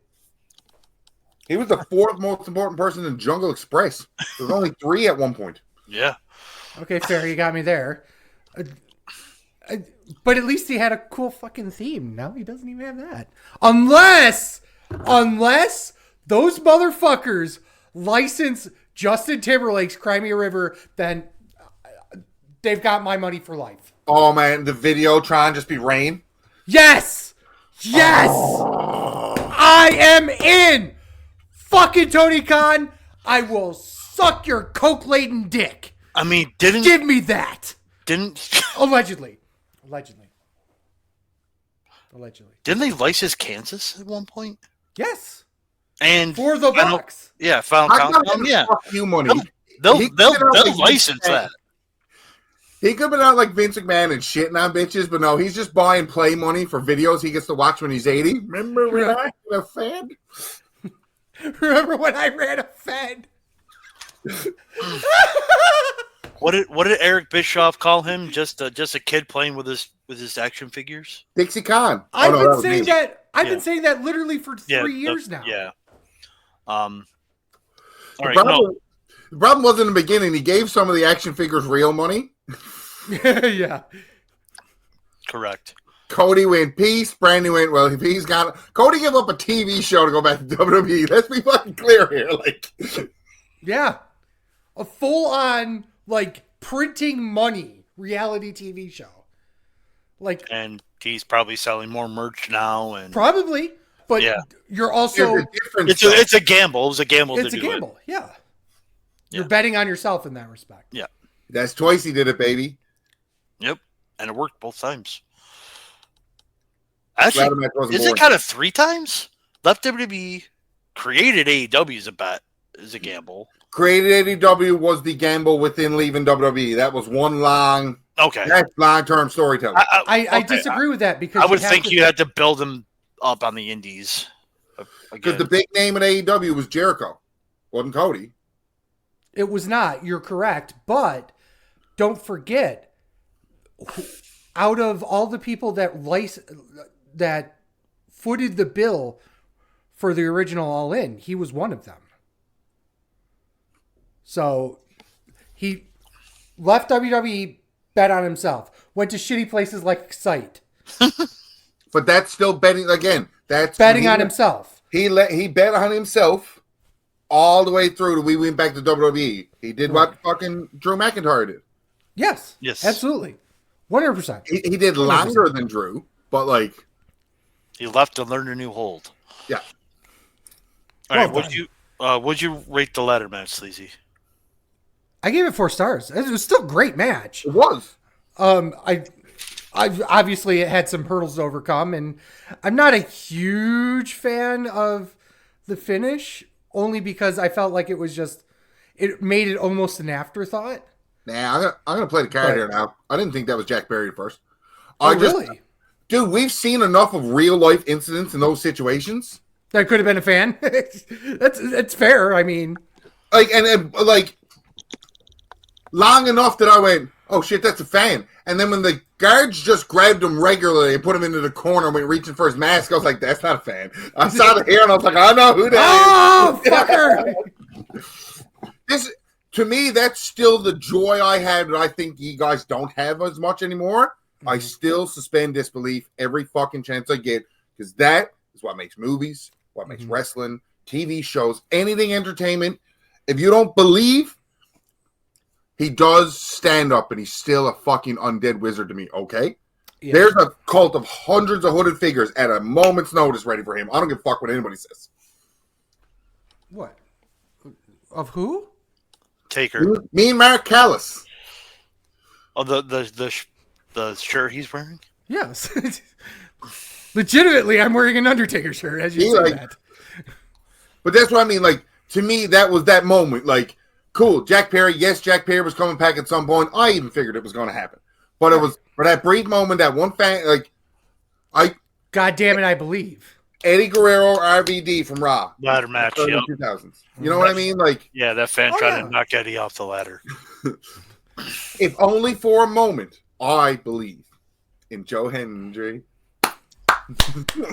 He was the 4th most important person in Jungle Express. There was only 3 at one point. Yeah. Okay, fair. You got me there. But at least he had a cool fucking theme. Now he doesn't even have that. Unless those motherfuckers license Justin Timberlake's Cry Me a River, then they've got my money for life. Oh, man. The video trying just be rain. Yes! Yes! Oh. I am in! Fucking Tony Khan, I will suck your coke-laden dick. I mean, give me that. Allegedly. Didn't they license Kansas at one point? Yes. And for the Bucks. Yeah, Final Countdown. Yeah. You money. They'll license that. He could have been out like Vince McMahon and shitting on bitches, but no, he's just buying play money for videos he gets to watch when he's 80. Remember when I had a Fed? Remember when I ran a Fed? What did Eric Bischoff call him? Just a kid playing with his action figures? Dixie Khan. I've been saying that. I've been saying that literally for 3 years now. Yeah. The problem was in the beginning. He gave some of the action figures real money. Yeah. Correct. Cody went peace. Brandy went, well, if he's got... Cody gave up a TV show to go back to WWE. Let's be fucking clear here. Yeah. A full-on, printing money reality TV show. And he's probably selling more merch now. And probably. But you're also... It's a gamble. It was a gamble It's a gamble, yeah. You're betting on yourself in that respect. Yeah. That's twice he did it, baby. Yep. And it worked both times. Actually, is it kind of 3 times? Left WWE, created AEW is a gamble. Created AEW was the gamble within leaving WWE. That was one long... Okay. That's long-term storytelling. I disagree with that because I would think you had to build them up on the indies. Because the big name at AEW was Jericho. Wasn't Cody. It was not. You're correct. But don't forget, out of all the people that footed the bill for the original All In, he was one of them. So left WWE, bet on himself. Went to shitty places like Excite. But that's still betting again. That's Betting on himself. He bet on himself all the way through till we went back to WWE. He did what fucking Drew McIntyre did. Yes. Absolutely. 100%. He did longer than Drew, but like he left to learn a new hold. Yeah. All right. Would you rate the ladder match, Sleazy? I gave it 4 stars. It was still a great match. It was. I obviously it had some hurdles to overcome, and I'm not a huge fan of the finish, only because I felt like it made it almost an afterthought. Nah, I'm gonna play the card here now. I didn't think that was Jack Perry at first. Really? Dude, we've seen enough of real life incidents in those situations. That could have been a fan. That's fair. I mean, like long enough that I went, oh shit, that's a fan. And then when the guards just grabbed him regularly and put him into the corner and went reaching for his mask, I was like, that's not a fan. I saw the hair and I was like, I know who that is. Fucker! To me, that's still the joy I had that I think you guys don't have as much anymore. Mm-hmm. I still suspend disbelief every fucking chance I get because that is what makes movies, what makes wrestling, TV shows, anything entertainment. If you don't believe, he does stand up and he's still a fucking undead wizard to me, okay? Yeah. There's a cult of hundreds of hooded figures at a moment's notice ready for him. I don't give a fuck what anybody says. What? Of who? Taker. Me and Mark Callis. Oh, the shirt he's wearing? Yes. Legitimately, I'm wearing an Undertaker shirt, as you say that. But that's what I mean. Like, to me, that was that moment. Like, cool, Jack Perry. Yes, Jack Perry was coming back at some point. I even figured it was going to happen. But it was for that brief moment, that one fan, God damn it, I believe. Eddie Guerrero, RVD from Raw. Ladder match, yep. 2000s. You know what I mean? Like, yeah, that fan tried to knock Eddie off the ladder. If only for a moment, I believe in Joe Hendry.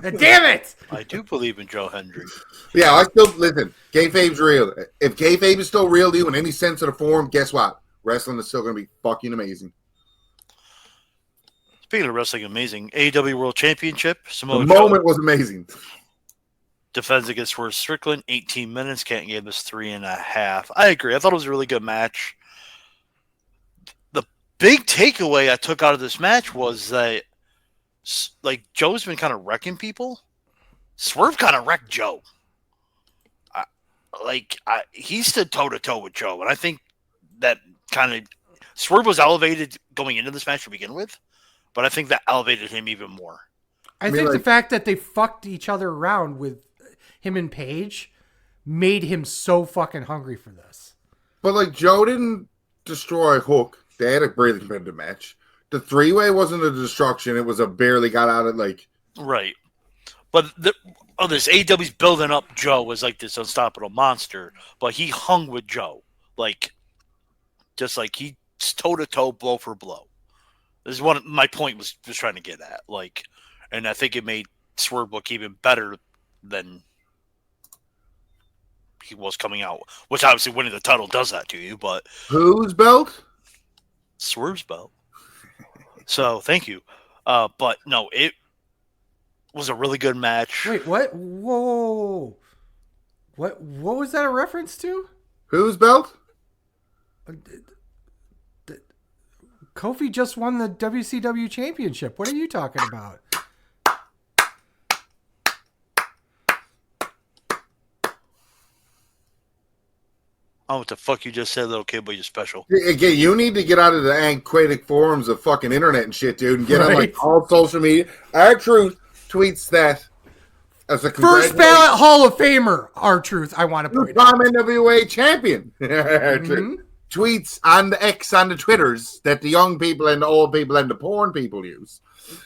Damn it! I do believe in Joe Hendry. Yeah, I still listen. Kayfabe's real. If kayfabe is still real to you in any sense of the form, guess what? Wrestling is still going to be fucking amazing. Speaking of wrestling, amazing. AEW World Championship. The moment was amazing. Defends against Swerve Strickland. 18 minutes. Can't give us 3.5. I agree. I thought it was a really good match. The big takeaway I took out of this match was that, like, Joe's been kind of wrecking people. Swerve kind of wrecked Joe. He stood toe-to-toe with Joe, and I think that kind of Swerve was elevated going into this match to begin with, but I think that elevated him even more. I think the fact that they fucked each other around with him and Paige made him so fucking hungry for this. But, like, Joe didn't destroy Hook. They had a really competitive match. The three-way wasn't a destruction. It was a barely got out of, like... Right. But this AEW's building up Joe as, like, this unstoppable monster, but he hung with Joe. Like, just like he toe-to-toe, blow for blow. This is what my point was trying to get at. Like, and I think it made Swerve look even better than he was coming out. Which, obviously, winning the title does that to you, but... Whose belt? Swerve's belt. So, thank you. But, no, it was a really good match. Wait, what? Whoa. What was that a reference to? Whose belt? Kofi just won the WCW championship. What are you talking about? Oh, what the fuck you just said, little kid, but you're special. Again, you need to get out of the antiquated forums of fucking internet and shit, dude, and get on like all social media. R-Truth tweets that as a first ballot Hall of Famer. R-Truth, I want to point out. NWA champion. Tweets on the X on the Twitters that the young people and the old people and the porn people use.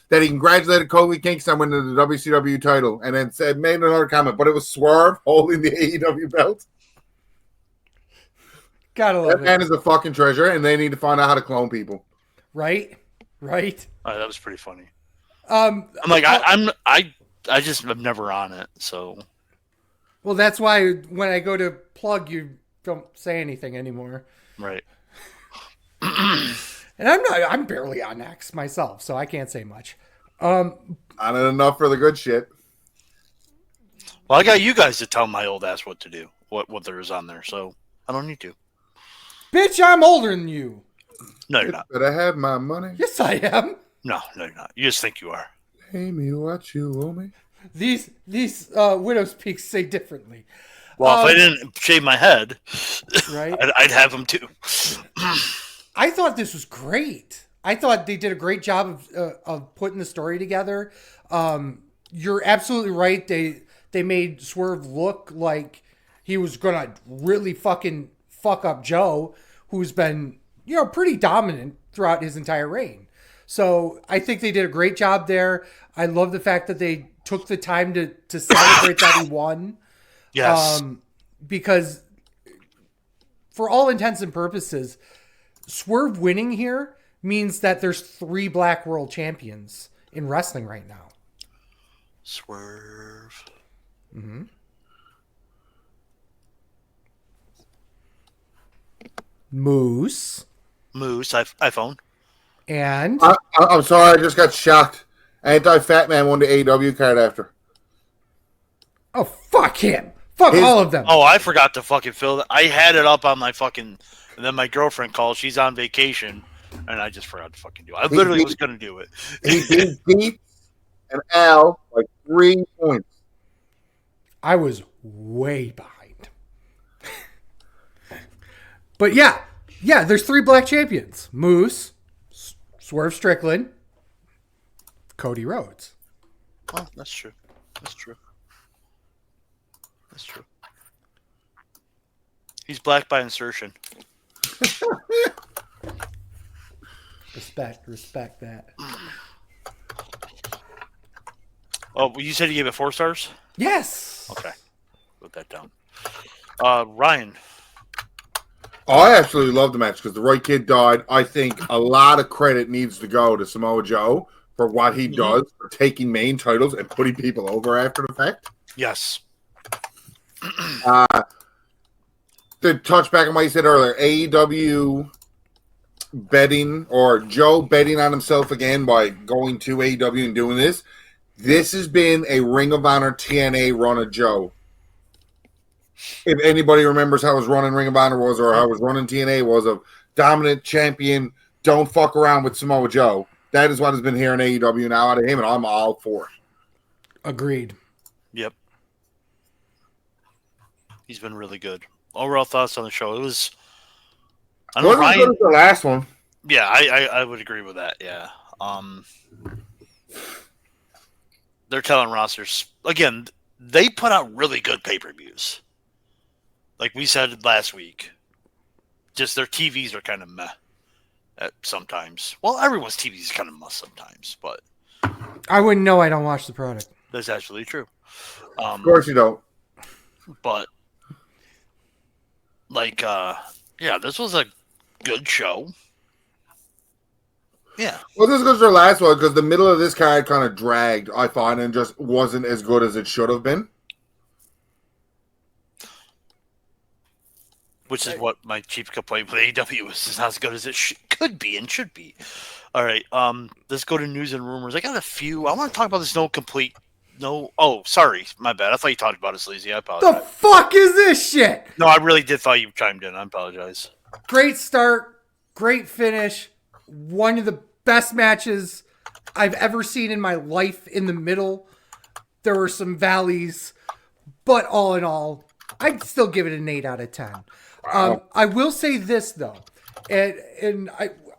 That he congratulated Kofi Kingston on winning the WCW title, and then made another comment, but it was Swerve holding the AEW belt. Gotta love that man is a fucking treasure, and they need to find out how to clone people. Right. That was pretty funny. I'm like, I just am never on it, so. Well, that's why when I go to plug, you don't say anything anymore. Right. And I'm barely on X myself, so I can't say much. Not enough for the good shit. Well, I got you guys to tell my old ass what to do, what there is on there, so I don't need to. Bitch, I'm older than you. No, you're not. But I have my money. Yes, I am. No, you're not. You just think you are. Pay me what you owe me. These Widow's Peaks say differently. Well, if I didn't shave my head, right, I'd have them too. I thought this was great. I thought they did a great job of putting the story together. You're absolutely right. They made Swerve look like he was gonna really fucking fuck up Joe, who's been pretty dominant throughout his entire reign. So I think they did a great job there. I love the fact that they took the time to celebrate that he won. Yes. Because for all intents and purposes, Swerve winning here means that there's 3 Black World Champions in wrestling right now. Swerve. Mm-hmm. Moose, iPhone. And I'm sorry, I just got shocked. Anti-Fatman won the AEW card after. Oh, fuck him. Fuck all of them. Oh, I forgot to fucking fill that. I had it up on my fucking... And then my girlfriend called. She's on vacation. And I just forgot to fucking do it. I literally was going to do it. He beat Deep and Al like 3 points. I was way behind. But yeah, there's 3 black champions. Moose, Swerve Strickland, Cody Rhodes. Oh, that's true. That's true. He's black by insertion. Respect that. Oh, you said you gave it 4 stars? Yes. Okay. Put that down. Ryan. I absolutely love the match because the right kid died. I think a lot of credit needs to go to Samoa Joe for what he does for taking main titles and putting people over after the fact. Yes. To touch back on what you said earlier, AEW betting or Joe betting on himself again by going to AEW and doing this. This has been a Ring of Honor TNA run of Joe. If anybody remembers how his run in Ring of Honor was or how his run in TNA was of dominant champion, don't fuck around with Samoa Joe. That is what has been here in AEW now out of him, and I'm all for it. Agreed. Yep. He's been really good. Overall thoughts on the show. It was... I know Wasn't as good as the last one. Yeah, I would agree with that, yeah. They're telling rosters... Again, they put out really good pay-per-views. Like we said last week. Just their TVs are kind of meh sometimes. Well, everyone's TV is kind of meh sometimes, but... I wouldn't know. I don't watch the product. That's actually true. Of course you don't. But, like, yeah, this was a good show. Yeah. Well, this goes to the last one because the middle of this card kind of dragged, I find, and just wasn't as good as it should have been. Which is what my chief complaint with AEW is. It's not as good as it could be and should be. All right, let's go to news and rumors. I got a few. I want to talk about this Oh, sorry. My bad. I thought you talked about it, Sleazy. I apologize. The fuck is this shit? No, I really did thought you chimed in. I apologize. Great start. Great finish. One of the best matches I've ever seen in my life in the middle. There were some valleys, but all in all, I'd still give it an 8 out of 10. Wow. I will say this, though, and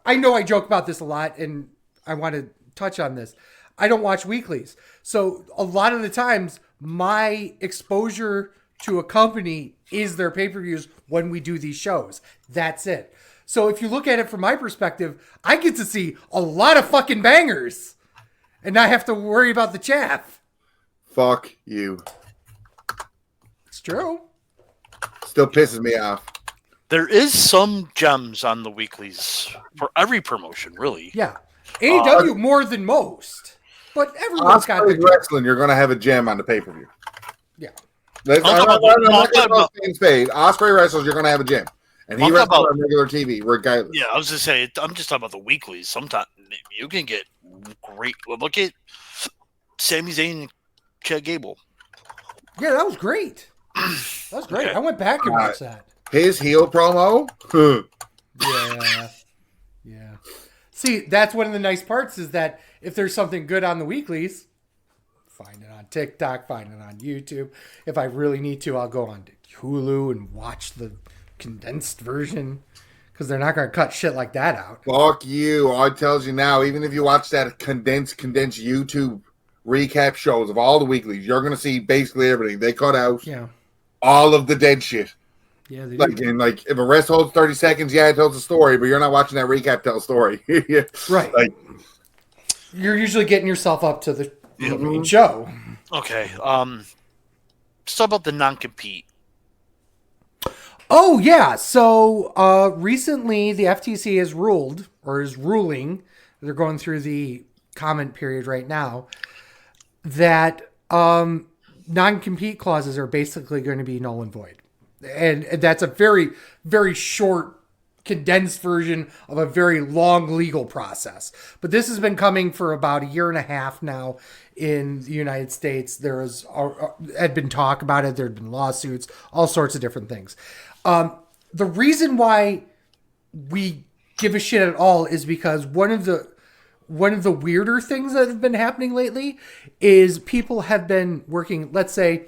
I know I joke about this a lot, and I want to touch on this. I don't watch weeklies. So a lot of the times, my exposure to a company is their pay-per-views when we do these shows. That's it. So if you look at it from my perspective, I get to see a lot of fucking bangers and not have to worry about the chaff. Fuck you. It's true. Still pisses me off. There is some gems on the weeklies for every promotion, really. Yeah. AEW more than most. But everyone's got Ospreay the wrestling, you're going to have a gem on the pay-per-view. Yeah. Ospreay wrestles, you're going to have a gem. And he wrestles on regular TV, regardless. Yeah, I was just saying, I'm just talking about the weeklies. Sometimes you can get great. Look at Sami Zayn and Chad Gable. Yeah, that was great. That was great. Okay. I went back and watched that. His heel promo? Yeah. See, that's one of the nice parts is that if there's something good on the weeklies, find it on TikTok, find it on YouTube. If I really need to, I'll go on Hulu and watch the condensed version because they're not going to cut shit like that out. Fuck you. I tells you now, even if you watch that condensed YouTube recap shows of all the weeklies, you're going to see basically everything. They cut out all of the dead shit. Yeah, they do. Like if a rest holds 30 seconds, it tells a story, but you're not watching that recap tell a story. Right. Like you're usually getting yourself up to the main show. Okay. Let's talk about the non-compete. Oh, yeah. So recently the FTC has ruled, or is ruling, they're going through the comment period right now, that non-compete clauses are basically going to be null and void. And that's a very, very short, condensed version of a very long legal process. But this has been coming for about 1.5 years now in the United States. There had been talk about it. There had been lawsuits, all sorts of different things. The reason why we give a shit at all is because one of the weirder things that have been happening lately is people have been working, let's say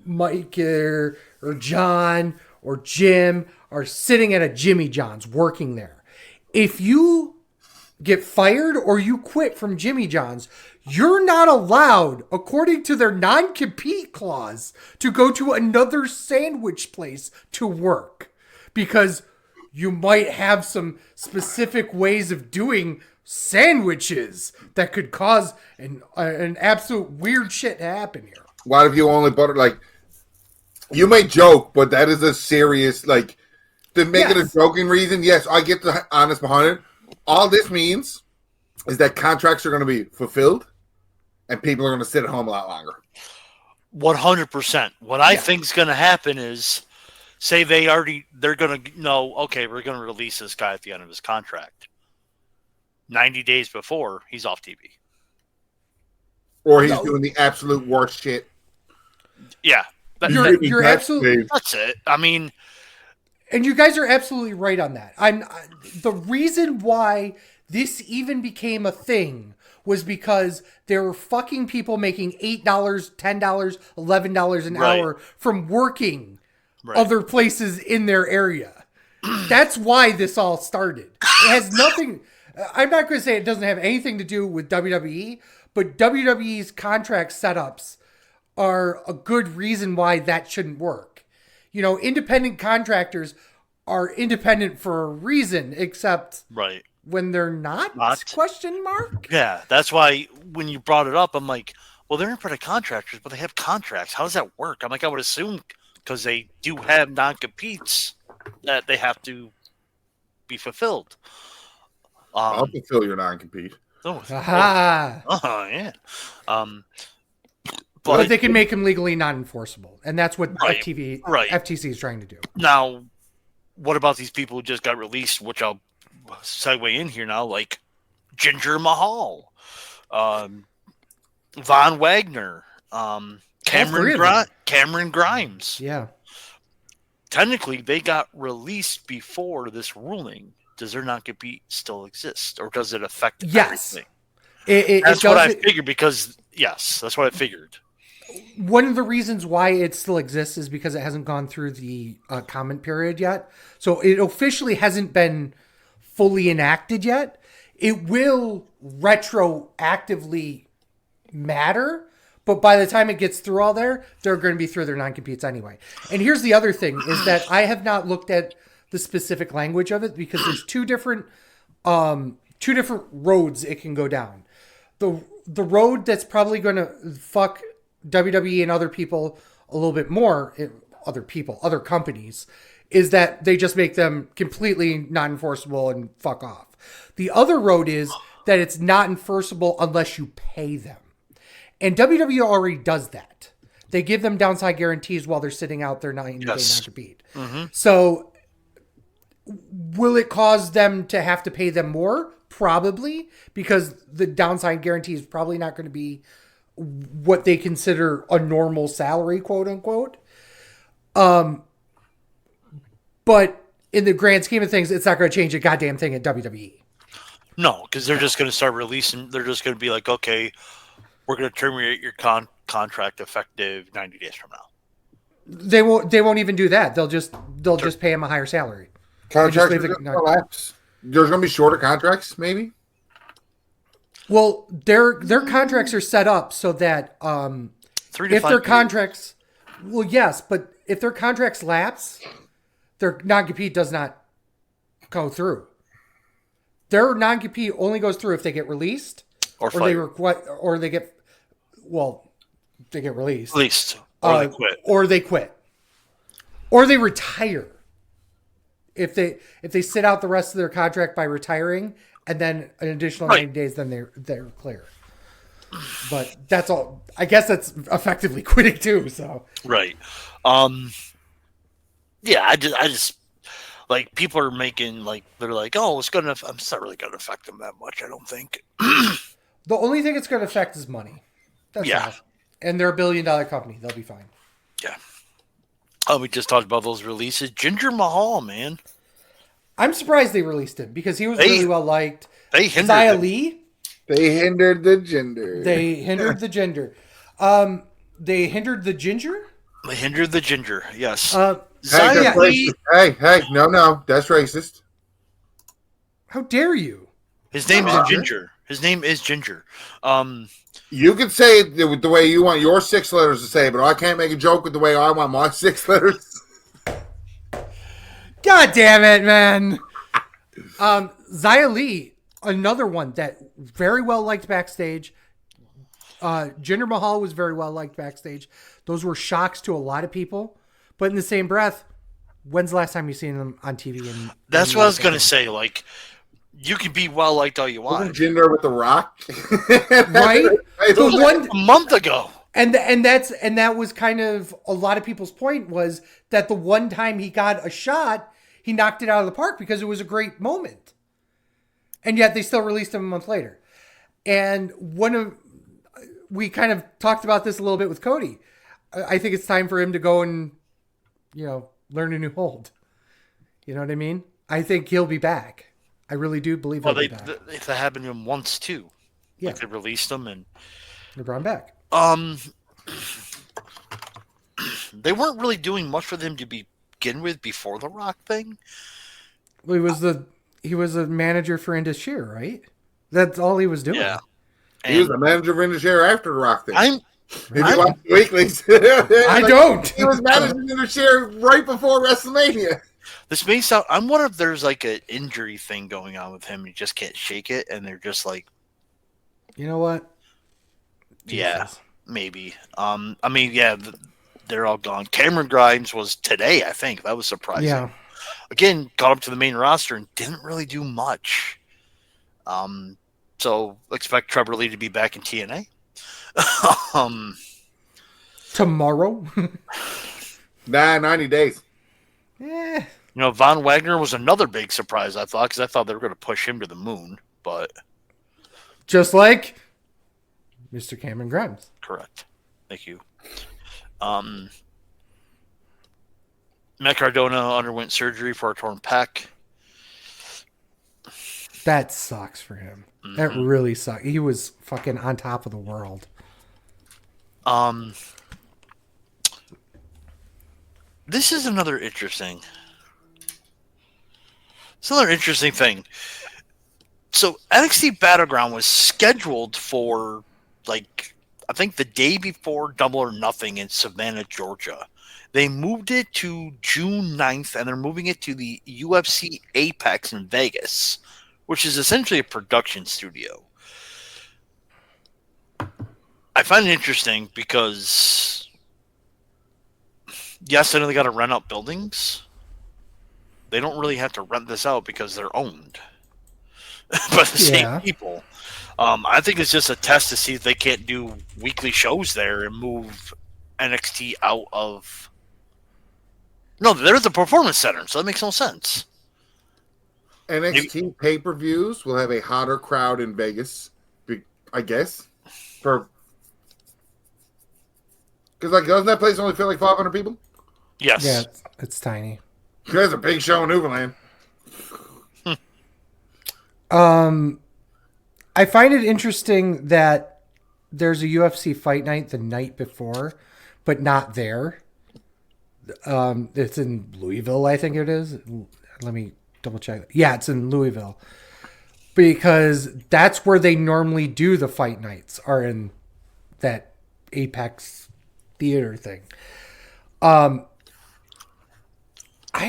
Mike or John or Jim are sitting at a Jimmy John's working there. If you get fired or you quit from Jimmy John's, you're not allowed, according to their non-compete clause, to go to another sandwich place to work because you might have some specific ways of doing sandwiches that could cause an absolute weird shit to happen here. What if you only butter, like, you may joke, but that is a serious, like, to make it a joking reason. Yes, I get the honest behind it. All this means is that contracts are going to be fulfilled and people are going to sit at home a lot longer. 100%. What I think is going to happen is, say they're going to know, okay, we're going to release this guy at the end of his contract. 90 days before, he's off TV. Or he's doing the absolute worst shit. Yeah. You're absolutely. That's it. I mean, and you guys are absolutely right on that. The reason why this even became a thing was because there were fucking people making $8, $10, $11 an hour from working other places in their area. That's why this all started. It has nothing. I'm not going to say it doesn't have anything to do with WWE, but WWE's contract setups are a good reason why that shouldn't work. You know, independent contractors are independent for a reason, except when they're not? Question mark? Yeah, that's why when you brought it up, I'm like, well, they're independent contractors, but they have contracts. How does that work? I'm like, I would assume because they do have non-competes that they have to be fulfilled. I'll fulfill your non-compete. Yeah. But they can make them legally non-enforceable, and that's what FTC is trying to do. Now, what about these people who just got released, which I'll segue in here now, like Jinder Mahal, Von Wagner, Cameron Grimes. Yeah. Technically, they got released before this ruling. Does their non-compete still exist, or does it affect everything? That's what I figured because, that's what I figured. One of the reasons why it still exists is because it hasn't gone through the comment period yet. So it officially hasn't been fully enacted yet. It will retroactively matter, but by the time it gets through all they're going to be through their non-competes anyway. And here's the other thing is that I have not looked at the specific language of it because there's two different roads it can go down. The road that's probably going to fuck WWE and other people a little bit more, other companies, is that they just make them completely non-enforceable and fuck off. The other road is that it's not enforceable unless you pay them. And WWE already does that. They give them downside guarantees while they're sitting out their 90-day non-compete. Mm-hmm. So Will it cause them to have to pay them more? Probably, because the downside guarantee is probably not going to be what they consider a normal salary, quote unquote. But in the grand scheme of things, it's not going to change a goddamn thing at WWE. No, because they're just going to start releasing. They're just going to be like, okay, we're going to terminate your contract effective 90 days from now. They won't even do that. They'll just pay him a higher salary. Contracts are going to lapse. There's going to be shorter contracts, maybe. Well, their contracts are set up so that 3 to 5 if their years. contracts, well, yes, but if their contracts lapse, their non-compete does not go through. Their non-compete only goes through if they get released or they get released. Released. Or they quit. Or they quit. Or they retire. If they sit out the rest of their contract by retiring and then an additional 90 days, then they're clear. But that's all. I guess that's effectively quitting too. So right. Yeah, I just like people are making like they're like, oh, it's not really gonna affect them that much. I don't think. The only thing it's going to affect is money. That's all. And they're $1 billion company. They'll be fine. Yeah. We just talked about those releases. Jinder Mahal, man. I'm surprised they released him because he was really well liked. They hindered Xia Li. They hindered the gender. They hindered the gender. They hindered the ginger. They hindered the ginger. Yes. Xia Li. Hey, no, that's racist. How dare you? His name is Ginger. His name is Ginger. You can say it with the way you want your 6 letters to say, but I can't make a joke with the way I want my 6 letters. God damn it, man. Xia Li, another one that very well liked backstage. Jinder Mahal was very well liked backstage. Those were shocks to a lot of people. But in the same breath, when's the last time you've seen them on TV? That's what I was going to say. Like, you can be well liked all you want. Jinder with the Rock, right? A month ago, and that was kind of a lot of people's point was that the one time he got a shot, he knocked it out of the park because it was a great moment, and yet they still released him a month later. And we kind of talked about this a little bit with Cody. I think it's time for him to go and learn a new hold. You know what I mean? I think he'll be back. I really do believe he'll be back. If that happened to him once too. Yeah. Like they released him and they brought him back. They weren't really doing much for them to begin with before the Rock thing. Well, he was a manager for Indus Sher, right? That's all he was doing. Yeah. He was the manager of Indus Sher after the Rock thing. I Like, don't. He was managing Indus Sher right before WrestleMania. This may sound. I'm wondering if there's like an injury thing going on with him. He just can't shake it, and they're just like, you know what? Yeah, maybe. I mean, yeah, they're all gone. Cameron Grimes was today, I think. That was surprising. Yeah. Again, got up to the main roster and didn't really do much. So expect Trevor Lee to be back in TNA. Tomorrow. 90 days. Yeah. Von Wagner was another big surprise, I thought, because I thought they were going to push him to the moon, but just like Mr. Cameron Grimes. Correct. Thank you. Matt Cardona underwent surgery for a torn pec. That sucks for him. Mm-hmm. That really sucks. He was fucking on top of the world. This is another interesting thing. So NXT Battleground was scheduled for I think the day before Double or Nothing in Savannah, Georgia. They moved it to June 9th, and they're moving it to the UFC Apex in Vegas, which is essentially a production studio. I find it interesting because, yes, I know they got to rent out buildings. They don't really have to rent this out because they're owned by the same people. I think it's just a test to see if they can't do weekly shows there and move NXT out of... No, there's a performance center, so that makes no sense. NXT pay-per-views will have a hotter crowd in Vegas, I guess. Because doesn't that place only fit like 500 people? Yes. Yeah, it's tiny. There's a big show in Newfoundland. I find it interesting that there's a UFC fight night the night before, but not there. It's in Louisville, I think it is. Let me double check. Yeah, it's in Louisville. Because that's where they normally do the fight nights, are in that Apex theater thing. I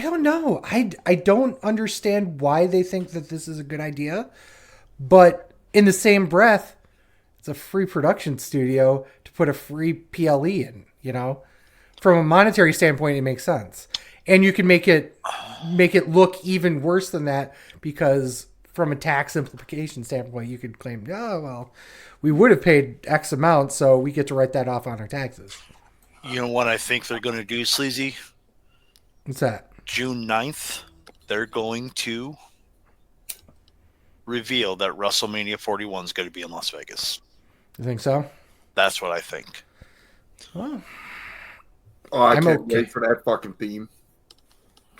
don't know. I don't understand why they think that this is a good idea. But in the same breath, it's a free production studio to put a free PLE in, you know? From a monetary standpoint, it makes sense. And you can make it look even worse than that, because from a tax implication standpoint, you could claim, oh, well, we would have paid X amount, so we get to write that off on our taxes. You know what I think they're going to do, Sleazy? What's that? June 9th, they're going to reveal that WrestleMania 41 is going to be in Las Vegas. You think so? That's what I think. Oh, I can't wait for that fucking theme.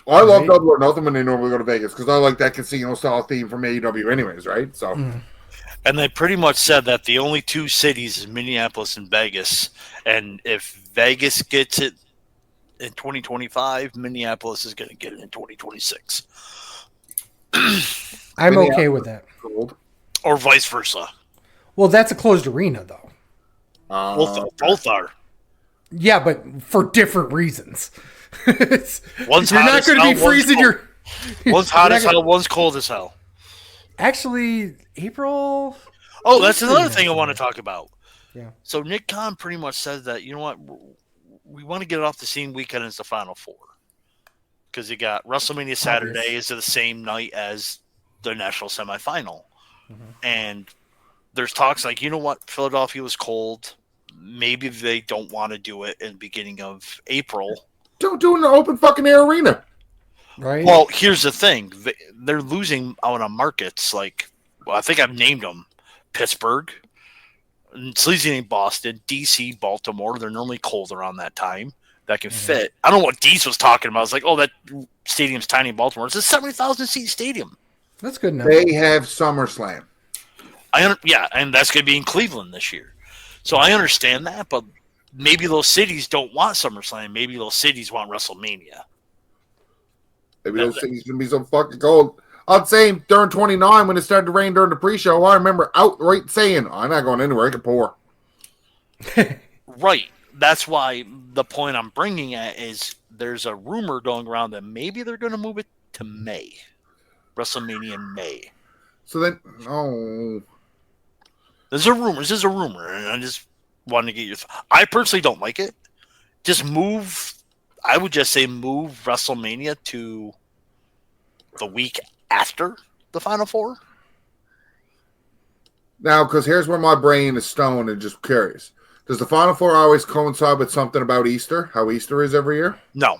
I love Double or Nothing when they normally go to Vegas, because I like that casino-style theme from AEW anyways, right? So, And they pretty much said that the only two cities is Minneapolis and Vegas. And if Vegas gets it in 2025, Minneapolis is going to get it in 2026. I'm okay with that. Cold. Or vice versa. Well, that's a closed arena, though. Both are. Yeah, but for different reasons. One's You're hot not as going to hell, be freezing one's your... One's hot as hell, one's cold as hell. Actually, April... Oh, that's another thing I want to talk about. Yeah. So Nick Khan pretty much says that, you know what, we want to get it off the same weekend as the Final Four. Because you got WrestleMania Saturday is the same night as the national semifinal. And there's talks like, you know what, Philadelphia was cold. Maybe they don't want to do it in the beginning of April. Don't do it in an open fucking air arena. Right. Well, here's the thing. They're losing out on markets like, well, I think I've named them. Pittsburgh, Sleazy named Boston, DC, Baltimore. They're normally cold around that time. That can fit. I don't know what Dees was talking about. I was like, oh, that stadium's tiny in Baltimore. It's a 70,000 seat stadium. That's good enough. They have SummerSlam. Yeah, and that's going to be in Cleveland this year. So I understand that, but maybe those cities don't want SummerSlam. Maybe those cities want WrestleMania. Maybe those cities going to be so fucking cold. I'd say during 29 when it started to rain during the pre-show, I remember outright saying, I'm not going anywhere. I can pour. Right. That's why the point I'm bringing at is there's a rumor going around that maybe they're going to move it to May. WrestleMania in May. So then, oh. This is a rumor, and I just wanted to get your I personally don't like it. I would just say move WrestleMania to the week after the Final Four. Now, because here's where my brain is stoned and just curious. Does the Final Four always coincide with something about Easter? How Easter is every year? No.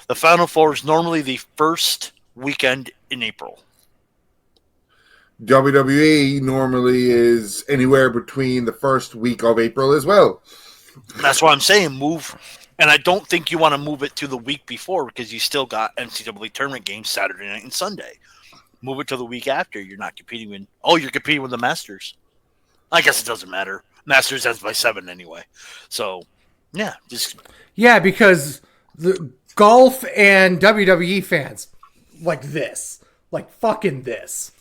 The Final Four is normally the first weekend in April. WWE normally is anywhere between the first week of April as well. That's why I'm saying move. And I don't think you want to move it to the week before because you still got NCAA tournament games Saturday night and Sunday. Move it to the week after. You're not competing with... Oh, you're competing with the Masters. I guess it doesn't matter. Masters ends by 7 anyway. So, yeah. Yeah, because the golf and WWE fans like this. Like fucking this.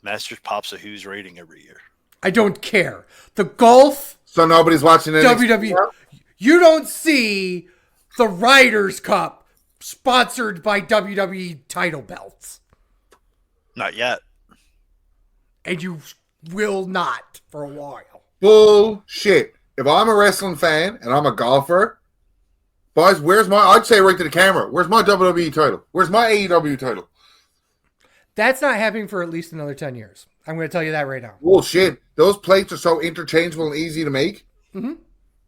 Masters pops a Who's rating every year. I don't care. The golf... So nobody's watching it. WWE... You don't see the Riders Cup sponsored by WWE title belts. Not yet. And you will not for a while. Bullshit. If I'm a wrestling fan and I'm a golfer, boys, I'd say right to the camera, where's my WWE title? Where's my AEW title? That's not happening for at least another 10 years. I'm going to tell you that right now. Bullshit. Those plates are so interchangeable and easy to make. Mm-hmm.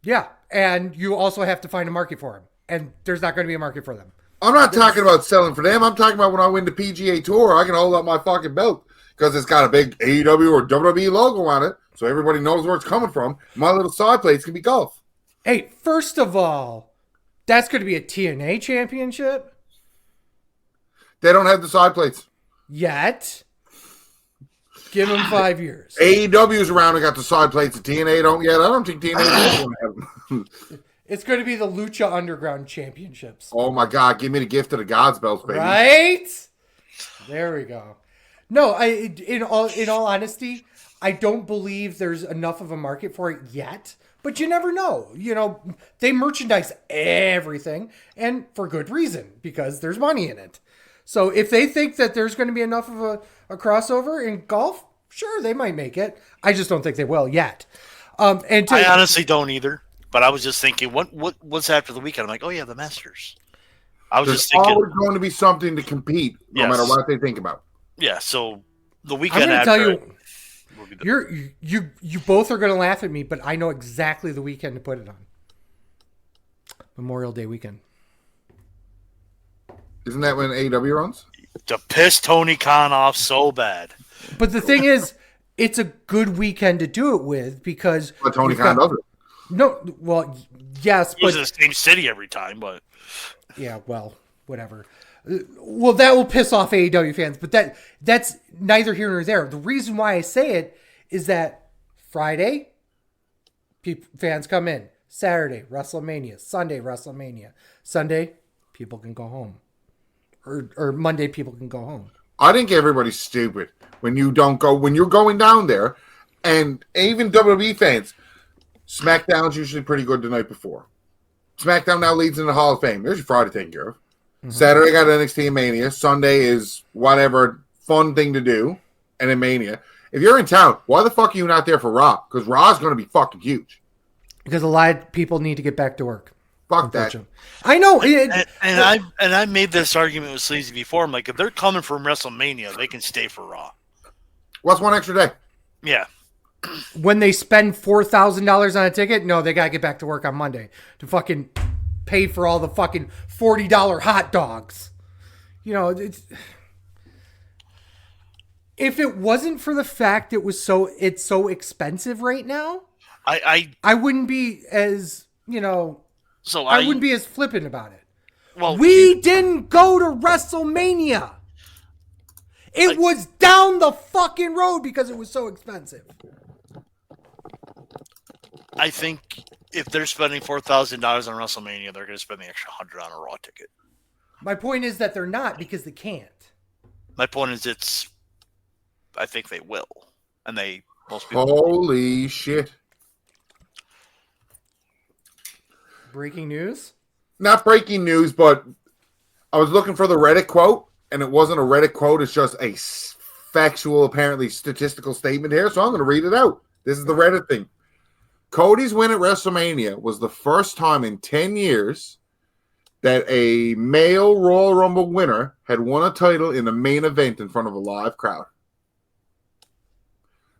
Yeah. And you also have to find a market for them. And there's not going to be a market for them. I'm not talking about selling for them. I'm talking about when I win the PGA Tour, I can hold up my fucking belt because it's got a big AEW or WWE logo on it, so everybody knows where it's coming from. My little side plates can be golf. Hey, first of all, that's going to be a TNA championship. They don't have the side plates. Yet. Give them 5 years. AEW's around and got the side plates. The TNA don't yet. I don't think TNA is going to have them. It's going to be the Lucha Underground Championships. Oh my God! Give me the gift of the Gods belts, baby. Right? There we go. No, in all honesty, I don't believe there's enough of a market for it yet. But you never know. You know, they merchandise everything, and for good reason, because there's money in it. So if they think that there's going to be enough of a crossover in golf, sure, they might make it. I just don't think they will yet. I honestly don't either. But I was just thinking, what's after the weekend? I'm like, oh yeah, the Masters. There's just thinking, always going to be something to compete, no matter what they think about. Yeah. So the weekend I'm after. Tell you, you both are going to laugh at me, but I know exactly the weekend to put it on. Memorial Day weekend. Isn't that when AEW runs? To piss Tony Khan off so bad. But the thing is, it's a good weekend to do it with because... But Tony Khan does it. No, well, yes, but... He's in the same city every time, but... Yeah, well, whatever. Well, that will piss off AEW fans, but that's neither here nor there. The reason why I say it is that Friday, fans come in. Saturday, WrestleMania. Sunday, WrestleMania. Sunday, people can go home. Or Monday, people can go home. I think everybody's stupid when you're going down there, and even WWE fans, SmackDown's usually pretty good the night before. SmackDown now leads in the Hall of Fame. There's your Friday taken care of. Mm-hmm. Saturday got NXT Mania. Sunday is whatever fun thing to do, and then Mania. If you're in town, why the fuck are you not there for Raw? Because Raw's going to be fucking huge. Because a lot of people need to get back to work. Fuck that. I know. I made this argument with Sleazy before. I'm like, if they're coming from WrestleMania, they can stay for Raw. What's one extra day? Yeah. When they spend $4,000 on a ticket, no, they got to get back to work on Monday to fucking pay for all the fucking $40 hot dogs. You know, if it wasn't for the fact it's so expensive right now, I wouldn't be as, I wouldn't be as flippant about it. Well, we didn't go to WrestleMania. It was down the fucking road because it was so expensive. I think if they're spending $4,000 on WrestleMania, they're going to spend the extra $100 on a Raw ticket. My point is that they're not because they can't. My point is I think they will. And most people. Holy shit. Breaking news? Not breaking news, but I was looking for the Reddit quote, and it wasn't a Reddit quote. It's just a factual, apparently statistical statement here, so I'm going to read it out. This is the Reddit thing. Cody's win at WrestleMania was the first time in 10 years that a male Royal Rumble winner had won a title in the main event in front of a live crowd.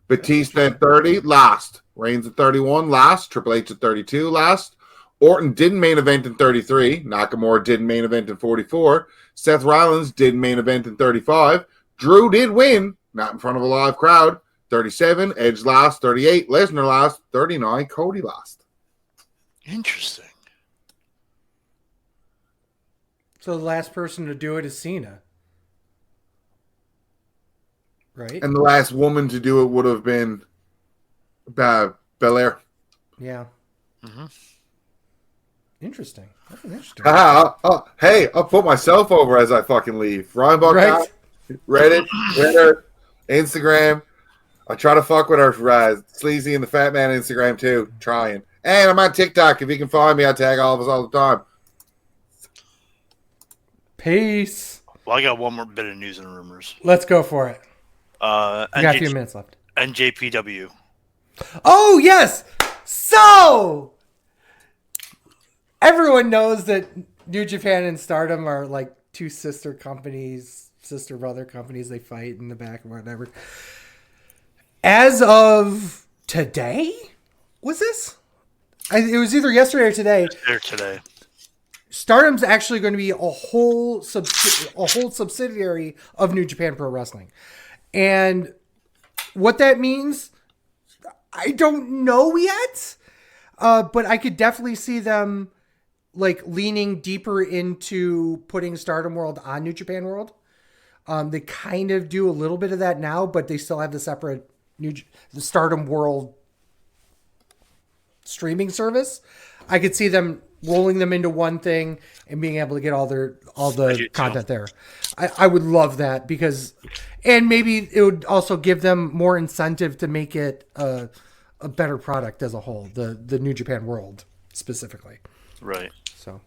Batista at 30, last. Reigns at 31, last. Triple H at 32, last. Orton didn't main event in 33. Nakamura didn't main event in 44. Seth Rollins didn't main event in 35. Drew did win, not in front of a live crowd. 37, Edge last. 38, Lesnar last. 39, Cody last. Interesting. So the last person to do it is Cena. Right? And the last woman to do it would have been Belair. Yeah. Mm-hmm. Interesting. That's interesting. Hey, I'll put myself over as I fucking leave. Ryan Buck, right. Reddit, Twitter, Instagram. I try to fuck with our Sleazy and the Fat Man Instagram too. Trying. And I'm on TikTok. If you can find me, I tag all of us all the time. Peace. Well, I got one more bit of news and rumors. Let's go for it. We got a few minutes left. NJPW. Oh, yes. So, everyone knows that New Japan and Stardom are like two sister companies, sister brother companies. They fight in the back or whatever. As of today, was this? It was either yesterday or today. Today. Stardom's actually going to be a whole subsidiary of New Japan Pro Wrestling. And what that means, I don't know yet. But I could definitely see them like leaning deeper into putting Stardom World on New Japan World. They kind of do a little bit of that now, but they still have the separate the Stardom World streaming service. I could see them rolling them into one thing and being able to get all the content there. I would love that and maybe it would also give them more incentive to make it a better product as a whole, the New Japan World specifically. Right. So,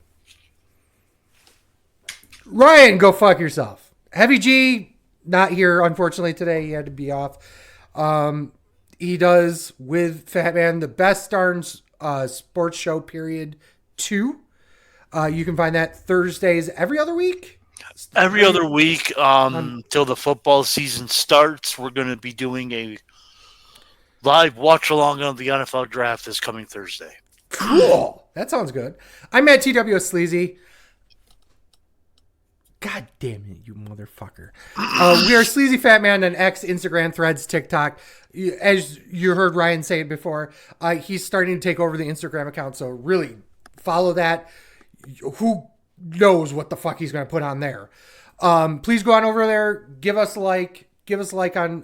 Ryan, go fuck yourself. Heavy G, not here, unfortunately, today. He had to be off. He does, with Fatman, the Best Darn Sports Show, period 2. You can find that Thursdays every other week. Every other week till the football season starts. We're going to be doing a live watch-along on the NFL Draft this coming Thursday. Cool. That sounds good. I'm at TW Sleazy. God damn it, you motherfucker. We are SleazyFatman on X, Instagram, Threads, TikTok. As you heard Ryan say it before, he's starting to take over the Instagram account, so really follow that. Who knows what the fuck he's going to put on there. Please go on over there, give us a like. Give us a like on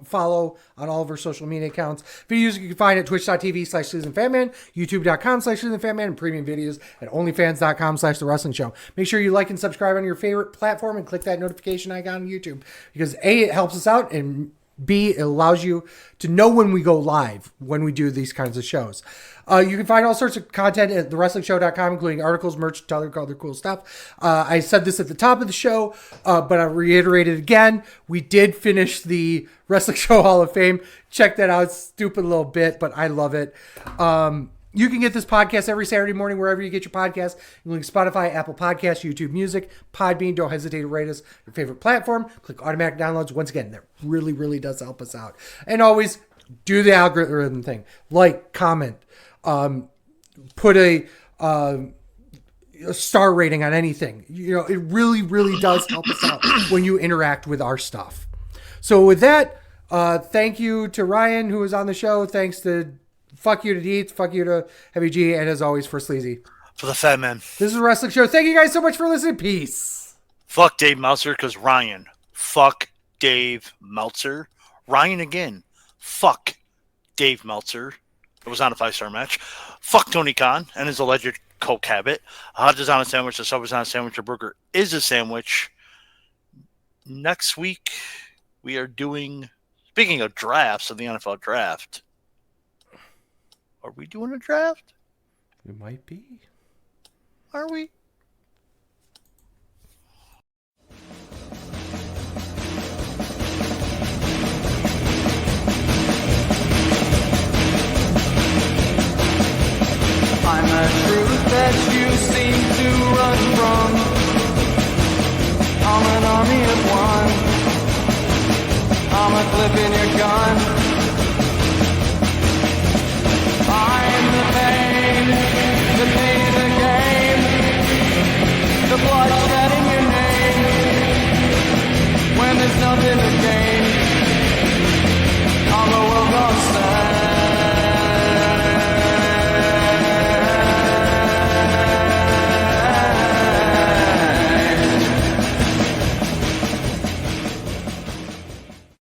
follow on all of our social media accounts. Videos you can find at twitch.tv/SleazyFatman, youtube.com/SleazyFatman, and premium videos at onlyfans.com/The Wrestling Show. Make sure you like and subscribe on your favorite platform and click that notification icon on YouTube because A, it helps us out, and B, it allows you to know when we go live, when we do these kinds of shows. You can find all sorts of content at thewrestlingshow.com, including articles, merch, other cool stuff. I said this at the top of the show, but I reiterate it again. We did finish the Wrestling Show Hall of Fame. Check that out. It's stupid little bit, but I love it. You can get this podcast every Saturday morning wherever you get your podcasts, including Spotify, Apple Podcasts, YouTube Music, Podbean. Don't hesitate to rate us your favorite platform. Click automatic downloads. Once again, that really, really does help us out. And always do the algorithm thing. Like, comment, put a star rating on anything. You know, it really, really does help us out when you interact with our stuff. So with that, thank you to Ryan, who was on the show. Thanks to fuck you to Deets, fuck you to Heavy G, and as always for Sleazy. For the Fat Man. This is a Wrestling Show. Thank you guys so much for listening. Peace. Fuck Dave Meltzer, because Ryan. Fuck Dave Meltzer. Ryan again. Fuck Dave Meltzer. It was not a 5-star match. Fuck Tony Khan and his alleged coke habit. A hot is on a sandwich, a sub is on a sandwich, a burger is a sandwich. Next week, we are doing, speaking of drafts of the NFL Draft, are we doing a draft? We might be. Are we? I'm a truth that you seem to run from. I'm an army of one. I'm a clip in your gun.